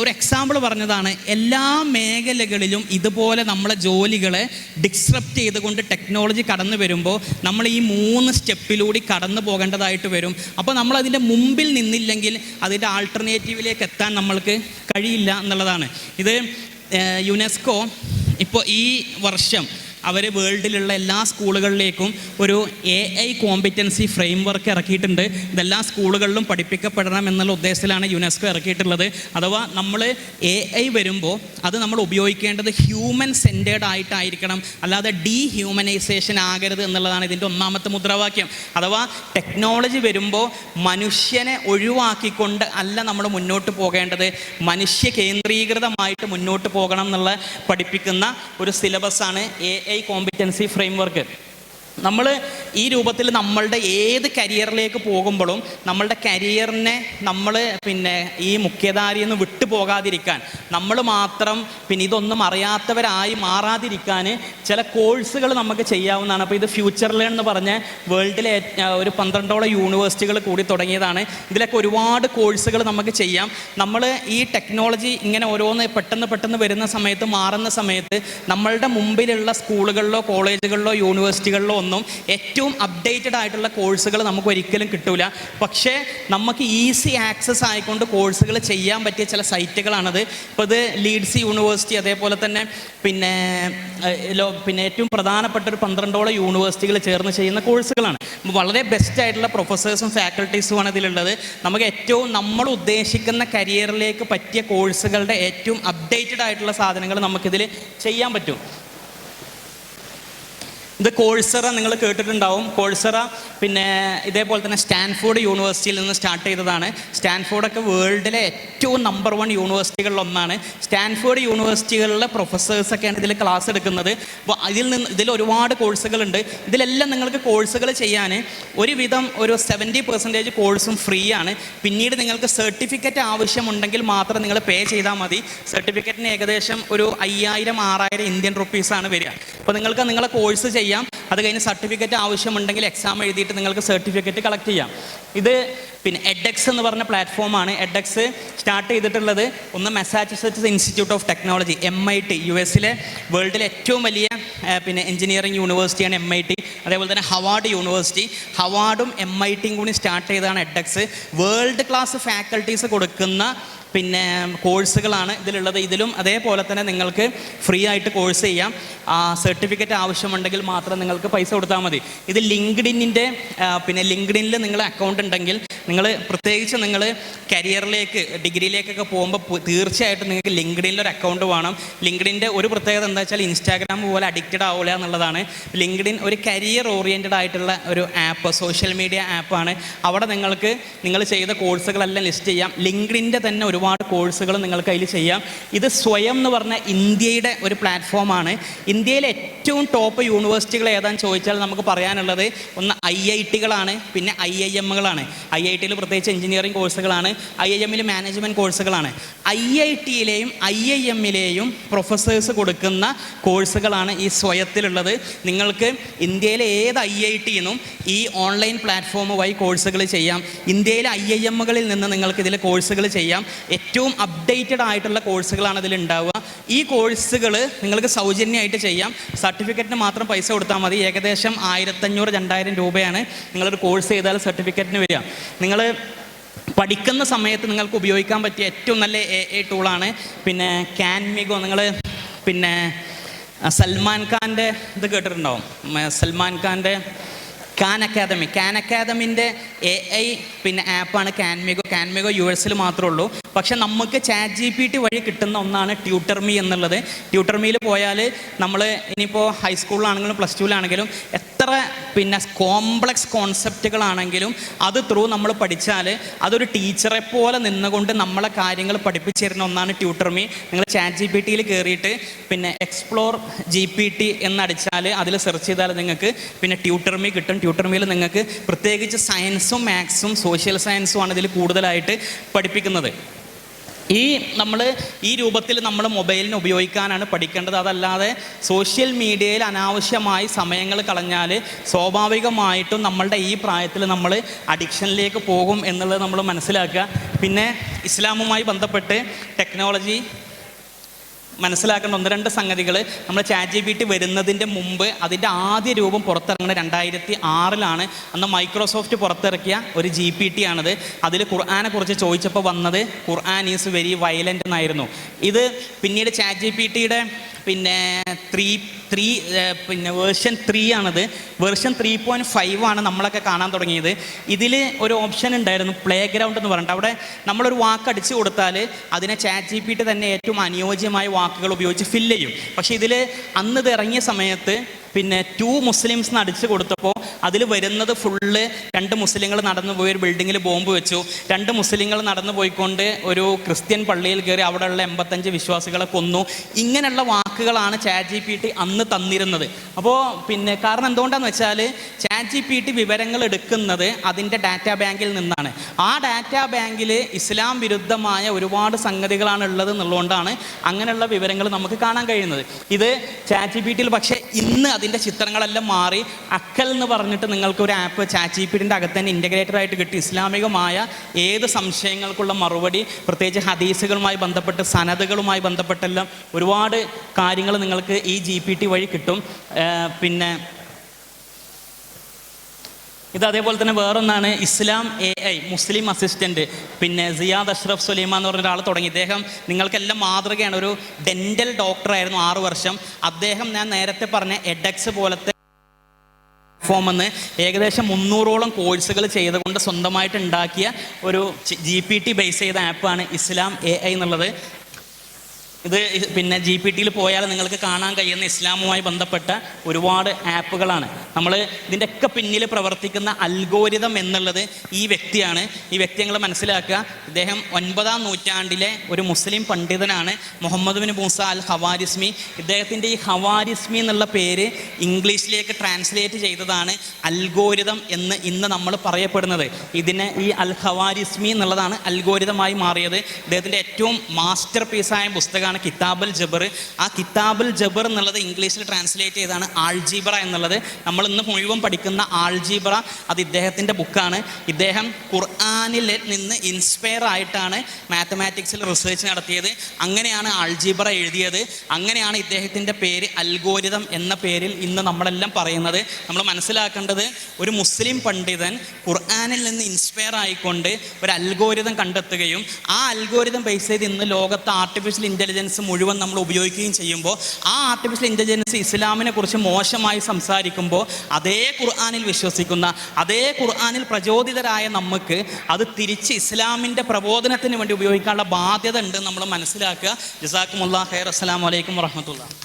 ഒരു എക്സാമ്പിൾ പറഞ്ഞതാണ്. എല്ലാ മേഖലകളിലും ഇതുപോലെ നമ്മളെ ജോലികളെ ഡിസ്റപ്റ്റ് ചെയ്തുകൊണ്ട് ടെക്നോളജി കടന്നു വരുമ്പോൾ നമ്മൾ ഈ 3 സ്റ്റെപ്പിലൂടെ കടന്നു പോകേണ്ടതായിട്ട് വരും. അപ്പോൾ നമ്മൾ അതിൻ്റെ മുമ്പിൽ നിന്നില്ലെങ്കിൽ അതിൻ്റെ ആൾട്ടർനേറ്റീവിലേക്ക് എത്താൻ നമ്മൾക്ക് കഴിയില്ല എന്നുള്ളതാണ്. ഇത് യുനെസ്കോ ഇപ്പോൾ ഈ വർഷം അവർ വേൾഡിലുള്ള എല്ലാ സ്കൂളുകളിലേക്കും ഒരു AI കോമ്പിറ്റൻസി ഫ്രെയിം വർക്ക് ഇറക്കിയിട്ടുണ്ട്. ഇതെല്ലാ സ്കൂളുകളിലും പഠിപ്പിക്കപ്പെടണം എന്നുള്ള ഉദ്ദേശത്തിലാണ് യുനെസ്കോ ഇറക്കിയിട്ടുള്ളത്. അഥവാ നമ്മൾ AI വരുമ്പോൾ അത് നമ്മൾ ഉപയോഗിക്കേണ്ടത് ഹ്യൂമൻ സെൻറ്റേർഡ് ആയിട്ടായിരിക്കണം, അല്ലാതെ ഡീഹ്യൂമനൈസേഷൻ ആകരുത് എന്നുള്ളതാണ് ഇതിൻ്റെ ഒന്നാമത്തെ മുദ്രാവാക്യം. അഥവാ ടെക്നോളജി വരുമ്പോൾ മനുഷ്യനെ ഒഴിവാക്കിക്കൊണ്ട് അല്ല നമ്മൾ മുന്നോട്ട് പോകേണ്ടത്, മനുഷ്യ കേന്ദ്രീകൃതമായിട്ട് മുന്നോട്ട് പോകണം എന്നുള്ള പഠിപ്പിക്കുന്ന ഒരു സിലബസാണ് AI കോമ്പിറ്റൻസി ഫ്രെയിംവർക്ക്. നമ്മൾ ഈ രൂപത്തിൽ നമ്മളുടെ ഏത് കരിയറിലേക്ക് പോകുമ്പോഴും നമ്മളുടെ കരിയറിനെ നമ്മൾ ഈ മുഖ്യധാരയിൽ നിന്ന് വിട്ടു പോകാതിരിക്കാൻ, നമ്മൾ മാത്രം ഇതൊന്നും അറിയാത്തവരായി മാറാതിരിക്കാൻ ചില കോഴ്സുകൾ നമുക്ക് ചെയ്യാവുന്നതാണ്. അപ്പോൾ ഇത് ഫ്യൂച്ചർ ലേൺ എന്ന് പറഞ്ഞ വേൾഡിലെ ഒരു 12ഓളം യൂണിവേഴ്സിറ്റികൾ കൂടി തുടങ്ങിയതാണ്. ഇതിലൊക്കെ ഒരുപാട് കോഴ്സുകൾ നമുക്ക് ചെയ്യാം. നമ്മൾ ഈ ടെക്നോളജി ഇങ്ങനെ ഓരോന്ന് പെട്ടെന്ന് വരുന്ന സമയത്ത്, മാറുന്ന സമയത്ത് നമ്മളുടെ മുമ്പിലുള്ള സ്കൂളുകളിലോ കോളേജുകളിലോ യൂണിവേഴ്സിറ്റികളിലോ ഒന്നും ഏറ്റവും അപ്ഡേറ്റഡ് ആയിട്ടുള്ള കോഴ്സുകൾ നമുക്ക് ഒരിക്കലും കിട്ടൂല. പക്ഷേ നമുക്ക് ഈസി ആക്സസ് ആയിക്കൊണ്ട് കോഴ്സുകൾ ചെയ്യാൻ പറ്റിയ ചില സൈറ്റുകളാണത്. ഇപ്പോൾ ഇത് ലീഡ്സ് യൂണിവേഴ്സിറ്റി, അതേപോലെ തന്നെ പിന്നെ ഏറ്റവും പ്രധാനപ്പെട്ട ഒരു 12ഓളം യൂണിവേഴ്സിറ്റികൾ ചേർന്ന് ചെയ്യുന്ന കോഴ്സുകളാണ്. വളരെ ബെസ്റ്റ് ആയിട്ടുള്ള പ്രൊഫസേഴ്സും ഫാക്കൽറ്റീസുമാണ് ഇതിലുള്ളത്. നമുക്ക് ഏറ്റവും നമ്മൾ ഉദ്ദേശിക്കുന്ന കരിയറിലേക്ക് പറ്റിയ കോഴ്സുകളുടെ ഏറ്റവും അപ്ഡേറ്റഡ് ആയിട്ടുള്ള സാധനങ്ങൾ നമുക്കിതിൽ ചെയ്യാൻ പറ്റും. ഇത് കോഴ്സറ നിങ്ങൾ കേട്ടിട്ടുണ്ടാവും. കോഴ്സറ ഇതേപോലെ തന്നെ സ്റ്റാൻഫോർഡ് യൂണിവേഴ്സിറ്റിയിൽ നിന്ന് സ്റ്റാർട്ട് ചെയ്തതാണ്. സ്റ്റാൻഫോർഡൊക്കെ വേൾഡിലെ ഏറ്റവും നമ്പർ 1 യൂണിവേഴ്സിറ്റികളിലൊന്നാണ്. സ്റ്റാൻഫോർഡ് യൂണിവേഴ്സിറ്റികളിലെ പ്രൊഫസേഴ്സൊക്കെയാണ് ഇതിൽ ക്ലാസ് എടുക്കുന്നത്. അപ്പോൾ ഇതിൽ ഒരുപാട് കോഴ്സുകളുണ്ട്. ഇതിലെല്ലാം നിങ്ങൾക്ക് കോഴ്സുകൾ ചെയ്യാൻ ഒരുവിധം ഒരു 70% കോഴ്സും ഫ്രീ ആണ്. പിന്നീട് നിങ്ങൾക്ക് സർട്ടിഫിക്കറ്റ് ആവശ്യമുണ്ടെങ്കിൽ മാത്രം നിങ്ങൾ പേ ചെയ്താൽ മതി. സർട്ടിഫിക്കറ്റിന് ഏകദേശം ഒരു 5000-6000 ഇന്ത്യൻ റുപ്പീസാണ് വരിക. അപ്പോൾ നിങ്ങൾക്ക് നിങ്ങളെ കോഴ്സ് ചെയ്യാം. അത് കഴിഞ്ഞ് സർട്ടിഫിക്കറ്റ് ആവശ്യമുണ്ടെങ്കിൽ എക്സാം എഴുതിയിട്ട് നിങ്ങൾക്ക് സർട്ടിഫിക്കറ്റ് കളക്ട് ചെയ്യാം. ഇത് എഡെക്സ് എന്ന് പറഞ്ഞ പ്ലാറ്റ്ഫോമാണ്. എഡെക്സ് സ്റ്റാർട്ട് ചെയ്തിട്ടുള്ളത് ഒന്ന് Massachusetts institute of technology, MIT, US-ലെ വേൾഡിലെ ഏറ്റവും വലിയ എഞ്ചിനീയറിംഗ് യൂണിവേഴ്സിറ്റിയാണ് MIT. അതേപോലെ തന്നെ ഹവാർഡ് യൂണിവേഴ്സിറ്റി, ഹവാർഡും MIT-യും കൂടി സ്റ്റാർട്ട് ചെയ്തതാണ് എഡെക്സ്. വേൾഡ് ക്ലാസ് ഫാക്കൽറ്റീസ് കൊടുക്കുന്ന കോഴ്സുകളാണ് ഇതിലുള്ളത്. ഇതിലും അതേപോലെ തന്നെ നിങ്ങൾക്ക് ഫ്രീ ആയിട്ട് കോഴ്സ് ചെയ്യാം. സർട്ടിഫിക്കറ്റ് ആവശ്യമുണ്ടെങ്കിൽ മാത്രം നിങ്ങൾക്ക് പൈസ കൊടുത്താൽ മതി. ഇത് ലിങ്ക്ഡിനിൻ്റെ ലിങ്ക്ഡിനിൽ നിങ്ങൾ അക്കൗണ്ട് ഉണ്ടെങ്കിൽ നിങ്ങൾ പ്രത്യേകിച്ച് നിങ്ങൾ കരിയറിലേക്ക് ഡിഗ്രിയിലേക്കൊക്കെ പോകുമ്പോൾ തീർച്ചയായിട്ടും നിങ്ങൾക്ക് ലിങ്ക്ഡിനിൽ ഒരു അക്കൗണ്ട് വേണം. ലിങ്ക്ഡിൻ്റെ ഒരു പ്രത്യേകത എന്താ വെച്ചാൽ ഇൻസ്റ്റാഗ്രാം പോലെ അഡിക്റ്റഡ് ആവില്ല എന്നുള്ളതാണ്. ലിങ്ക്ഡിൻ ഒരു കരിയർ ഓറിയൻറ്റഡ് ആയിട്ടുള്ള ഒരു ആപ്പ്, സോഷ്യൽ മീഡിയ ആപ്പാണ്. അവിടെ നിങ്ങൾക്ക് നിങ്ങൾ ചെയ്ത കോഴ്സുകളെല്ലാം ലിസ്റ്റ് ചെയ്യാം. ലിങ്ക്ഡിൻ്റെ തന്നെ ഒരുപാട് കോഴ്സുകൾ നിങ്ങൾക്ക് അതിൽ ചെയ്യാം. ഇത് സ്വയം എന്ന് പറഞ്ഞ ഇന്ത്യയുടെ ഒരു പ്ലാറ്റ്ഫോമാണ്. ഇന്ത്യയിലെ ഏറ്റവും ടോപ്പ് യൂണിവേഴ്സിറ്റികൾ ഏതാണെന്ന് ചോദിച്ചാൽ നമുക്ക് പറയാനുള്ളത് ഒന്ന് IIT-കളാണ്, പിന്നെ IIM-കളാണ്. IIT-യിൽ പ്രത്യേകിച്ച് എഞ്ചിനീയറിംഗ് കോഴ്സുകളാണ്, IIM-ൽ മാനേജ്മെൻറ്റ് കോഴ്സുകളാണ്. IIT-യിലെയും IIM-ലെയും പ്രൊഫസേഴ്സ് കൊടുക്കുന്ന കോഴ്സുകളാണ് ഈ സ്വയത്തിലുള്ളത്. നിങ്ങൾക്ക് ഇന്ത്യയിലെ ഏത് IIT-ന്നും ഈ ഓൺലൈൻ പ്ലാറ്റ്ഫോം വഴി കോഴ്സുകൾ ചെയ്യാം. ഇന്ത്യയിലെ IIM-കളിൽ നിന്ന് നിങ്ങൾക്ക് ഇതിൽ കോഴ്സുകൾ ചെയ്യാം. ഏറ്റവും അപ്ഡേറ്റഡ് ആയിട്ടുള്ള കോഴ്സുകളാണ് ഇതിൽ ഉണ്ടാവുക. ഈ കോഴ്സുകൾ നിങ്ങൾക്ക് സൗജന്യമായിട്ട് ചെയ്യാം. സർട്ടിഫിക്കറ്റിന് മാത്രം പൈസ കൊടുത്താൽ മതി. ഏകദേശം 1500-2000 രൂപയാണ് നിങ്ങളൊരു കോഴ്സ് ചെയ്താൽ സർട്ടിഫിക്കറ്റിന് വരിക. നിങ്ങൾ പഠിക്കുന്ന സമയത്ത് നിങ്ങൾക്ക് ഉപയോഗിക്കാൻ പറ്റിയ ഏറ്റവും നല്ല AI ടൂളാണ് പിന്നെ ക്യാൻമിഗോ. നിങ്ങൾ പിന്നെ സൽമാൻ ഖാൻ്റെ ഇത് കേട്ടിട്ടുണ്ടാവും, സൽമാൻ ഖാൻ്റെ ഖാൻ അക്കാദമിൻ്റെ AI പിന്നെ ആപ്പാണ് ക്യാൻമിഗോ. ക്യാൻമിഗോ US-ൽ മാത്രമേ ഉള്ളൂ. പക്ഷെ നമുക്ക് ChatGPT വഴി കിട്ടുന്ന ഒന്നാണ് ട്യൂട്ടർമി എന്നുള്ളത്. ട്യൂട്ടർമിയിൽ പോയാൽ നമ്മൾ ഇനിയിപ്പോൾ ഹൈസ്കൂളിലാണെങ്കിലും പ്ലസ് ടുവിലാണെങ്കിലും എത്ര പിന്നെ കോംപ്ലക്സ് കോൺസെപ്റ്റുകളാണെങ്കിലും അത് ത്രൂ നമ്മൾ പഠിച്ചാൽ അതൊരു ടീച്ചറെ പോലെ നിന്നുകൊണ്ട് നമ്മളെ കാര്യങ്ങൾ പഠിപ്പിച്ചു തരുന്ന ഒന്നാണ് ട്യൂട്ടർമി. നിങ്ങൾ ChatGPT-യിൽ കയറിയിട്ട് പിന്നെ എക്സ്പ്ലോർ GPT എന്നടിച്ചാൽ അതിൽ സെർച്ച് ചെയ്താൽ നിങ്ങൾക്ക് പിന്നെ ട്യൂട്ടർമി കിട്ടും. ട്യൂട്ടർമിയിൽ നിങ്ങൾക്ക് പ്രത്യേകിച്ച് സയൻസും മാത്സും സോഷ്യൽ സയൻസും ആണ് ഇതിൽ കൂടുതലായിട്ട് പഠിപ്പിക്കുന്നത്. ഈ രൂപത്തിൽ നമ്മൾ മൊബൈലിന് ഉപയോഗിക്കാനാണ് പഠിക്കേണ്ടത്. അതല്ലാതെ സോഷ്യൽ മീഡിയയിൽ അനാവശ്യമായി സമയങ്ങൾ കളഞ്ഞാൽ സ്വാഭാവികമായിട്ടും നമ്മളുടെ ഈ പ്രായത്തിൽ നമ്മൾ അഡിക്ഷനിലേക്ക് പോകും എന്നുള്ളത് നമ്മൾ മനസ്സിലാക്കുക. പിന്നെ ഇസ്ലാമുമായി ബന്ധപ്പെട്ട് ടെക്നോളജി മനസ്സിലാക്കേണ്ട 1-2 സംഗതികൾ. നമ്മൾ ChatGPT വരുന്നതിൻ്റെ മുമ്പ് അതിൻ്റെ ആദ്യ രൂപം പുറത്തിറങ്ങുന്നത് 2006-ലാണ്. അന്ന് മൈക്രോസോഫ്റ്റ് പുറത്തിറക്കിയ ഒരു GPT ആണത്. അതിൽ ഖുർആനെ കുറിച്ച് ചോദിച്ചപ്പോൾ വന്നത് ഖുർആൻ ഈസ് വെരി വയലൻ്റ് എന്നായിരുന്നു. ഇത് പിന്നീട് ChatGPT-യുടെ പിന്നെ വേർഷൻ 3 ആണത്. വേർഷൻ 3.5 ആണ് നമ്മളൊക്കെ കാണാൻ തുടങ്ങിയത്. ഇതിൽ ഒരു ഓപ്ഷൻ ഉണ്ടായിരുന്നു, പ്ലേ ഗ്രൗണ്ട് എന്ന് പറഞ്ഞിട്ട്. അവിടെ നമ്മളൊരു വാക്ക് അടിച്ചു കൊടുത്താൽ അതിനെ ChatGPT തന്നെ ഏറ്റവും അനുയോജ്യമായ വാക്കുകൾ ഉപയോഗിച്ച് ഫില്ല് ചെയ്യും. പക്ഷേ ഇതിൽ അന്ന് ഇത് ഇറങ്ങിയ സമയത്ത് പിന്നെ 2 മുസ്ലിംസ് അടിച്ചു കൊടുത്തപ്പോൾ അതിൽ വരുന്നത് ഫുള്ള് 2 മുസ്ലിങ്ങൾ നടന്നു പോയി ഒരു ബിൽഡിങ്ങിൽ ബോംബ് വെച്ചു, 2 മുസ്ലിങ്ങൾ നടന്നു പോയിക്കൊണ്ട് ഒരു ക്രിസ്ത്യൻ പള്ളിയിൽ കയറി അവിടെയുള്ള 85 വിശ്വാസികളെ കൊന്നു. ഇങ്ങനെയുള്ള വാക്കുകളാണ് ChatGPT അന്ന് തന്നിരുന്നത്. അപ്പോൾ പിന്നെ കാരണം എന്തുകൊണ്ടാണെന്ന് വെച്ചാൽ ChatGPT വിവരങ്ങൾ എടുക്കുന്നത് അതിൻ്റെ ഡാറ്റാ ബാങ്കിൽ നിന്നാണ്. ആ ഡാറ്റാ ബാങ്കിൽ ഇസ്ലാം വിരുദ്ധമായ ഒരുപാട് സംഗതികളാണ് ഉള്ളത് എന്നുള്ളതുകൊണ്ടാണ് അങ്ങനെയുള്ള വിവരങ്ങൾ നമുക്ക് കാണാൻ കഴിയുന്നത്. ഇത് ChatGPT-യിൽ പക്ഷേ ഇന്ന് അതിൻ്റെ ചിത്രങ്ങളെല്ലാം മാറി അക്കൽ എന്ന് പറഞ്ഞിട്ട് നിങ്ങൾക്ക് ഒരു ആപ്പ് ChatGPT-ൻ്റെ അകത്ത് തന്നെ ഇൻ്റഗ്രേറ്റഡ് ആയിട്ട് കിട്ടി. ഇസ്ലാമികമായ ഏത് സംശയങ്ങൾക്കുള്ള മറുപടി, പ്രത്യേകിച്ച് ഹദീസുകളുമായി ബന്ധപ്പെട്ട് സനദുകളുമായി ബന്ധപ്പെട്ടെല്ലാം ഒരുപാട് കാര്യങ്ങൾ നിങ്ങൾക്ക് ഈ GPT വഴി കിട്ടും. പിന്നെ ഇത് അതേപോലെ തന്നെ വേറൊന്നാണ് ഇസ്ലാം AI മുസ്ലിം അസിസ്റ്റൻറ്റ്. പിന്നെ സിയാദ് അഷ്റഫ് സുലൈമാൻ എന്ന് പറഞ്ഞ ഒരാൾ തുടങ്ങി. ഇദ്ദേഹം നിങ്ങൾക്കെല്ലാം മാതൃകയാണ്. ഒരു ഡെൻ്റൽ ഡോക്ടറായിരുന്നു 6 വർഷം. അദ്ദേഹം ഞാൻ നേരത്തെ പറഞ്ഞ എഡെക്സ് പോലത്തെ പ്ലാറ്റ്ഫോമെന്ന് ഏകദേശം 300ഓളം കോഴ്സുകൾ ചെയ്തുകൊണ്ട് സ്വന്തമായിട്ട് ഉണ്ടാക്കിയ ഒരു GPT ബേസ് ചെയ്ത ആപ്പാണ് ഇസ്ലാം AI എന്നുള്ളത്. ഇത് പിന്നെ GPT-യിൽ പോയാൽ നിങ്ങൾക്ക് കാണാൻ കഴിയുന്ന ഇസ്ലാമുമായി ബന്ധപ്പെട്ട ഒരുപാട് ആപ്പുകളാണ്. നമ്മൾ ഇതിൻ്റെയൊക്കെ പിന്നിൽ പ്രവർത്തിക്കുന്ന അൽഗോരിതം എന്നുള്ളത് ഈ വ്യക്തിയാണ്. ഈ വ്യക്തി നിങ്ങൾ മനസ്സിലാക്കുക, ഇദ്ദേഹം 9-ാം നൂറ്റാണ്ടിലെ ഒരു മുസ്ലിം പണ്ഡിതനാണ്, മുഹമ്മദ് ബിൻ മൂസ അൽ ഹവാരിസ്മി. ഇദ്ദേഹത്തിൻ്റെ ഈ ഹവാരിസ്മി എന്നുള്ള പേര് ഇംഗ്ലീഷിലേക്ക് ട്രാൻസ്ലേറ്റ് ചെയ്തതാണ് അൽഗോരിതം എന്ന് ഇന്ന് നമ്മൾ പറയപ്പെടുന്നത്. ഇതിനെ ഈ അൽ ഹവാരിസ്മി എന്നുള്ളതാണ് അൽഗോരിതമായി മാറിയത്. ഇദ്ദേഹത്തിൻ്റെ ഏറ്റവും മാസ്റ്റർ പീസായ പുസ്തകമാണ് കിതാബുൽ ജബർ. ആ കിതാബുൽ ജബർ എന്നുള്ളത് ഇംഗ്ലീഷിൽ ട്രാൻസ്ലേറ്റ് ചെയ്താണ് ആൾജീബ്ര എന്നുള്ളത്. നമ്മൾ ഇന്ന് മുഴുവൻ പഠിക്കുന്ന ആൾജീബ്ര അത് ഇദ്ദേഹത്തിൻ്റെ ബുക്കാണ്. ഇദ്ദേഹം ഖുർആനിൽ നിന്ന് ഇൻസ്പയർ ആയിട്ടാണ് മാത്തമാറ്റിക്സിൽ റിസർച്ച് നടത്തിയത്. അങ്ങനെയാണ് ആൾജീബ്ര എഴുതിയത്. അങ്ങനെയാണ് ഇദ്ദേഹത്തിൻ്റെ പേര് അൽഗോരിതം എന്ന പേരിൽ ഇന്ന് നമ്മളെല്ലാം പറയുന്നത്. നമ്മൾ മനസ്സിലാക്കേണ്ടത്, ഒരു മുസ്ലിം പണ്ഡിതൻ ഖുർആനിൽ നിന്ന് ഇൻസ്പയർ ആയിക്കൊണ്ട് ഒരു അൽഗോരിതം കണ്ടെത്തുകയും ആ അൽഗോരിതം ബേസ് ചെയ്ത് ഇന്ന് ലോകത്ത് ആർട്ടിഫിഷ്യൽ ഇൻ്റലിജൻസ് ഇൻ്റലിജൻസ് മുഴുവൻ നമ്മൾ ഉപയോഗിക്കുകയും ചെയ്യുമ്പോൾ ആ ആർട്ടിഫിഷ്യൽ ഇൻ്റലിജൻസ് ഇസ്ലാമിനെ കുറിച്ച് മോശമായി സംസാരിക്കുമ്പോൾ അതേ ഖുർആനിൽ വിശ്വസിക്കുന്ന അതേ ഖുർആനിൽ പ്രചോദിതരായ നമുക്ക് അത് തിരിച്ച് ഇസ്ലാമിൻ്റെ പ്രബോധനത്തിന് വേണ്ടി ഉപയോഗിക്കാനുള്ള ബാധ്യത ഉണ്ട് നമ്മൾ മനസ്സിലാക്കുക. ജസാക്കുമുല്ലാഹ് ഖൈർ. അസ്സലാമു അലൈക്കും വറഹ്മത്തുള്ളാഹി.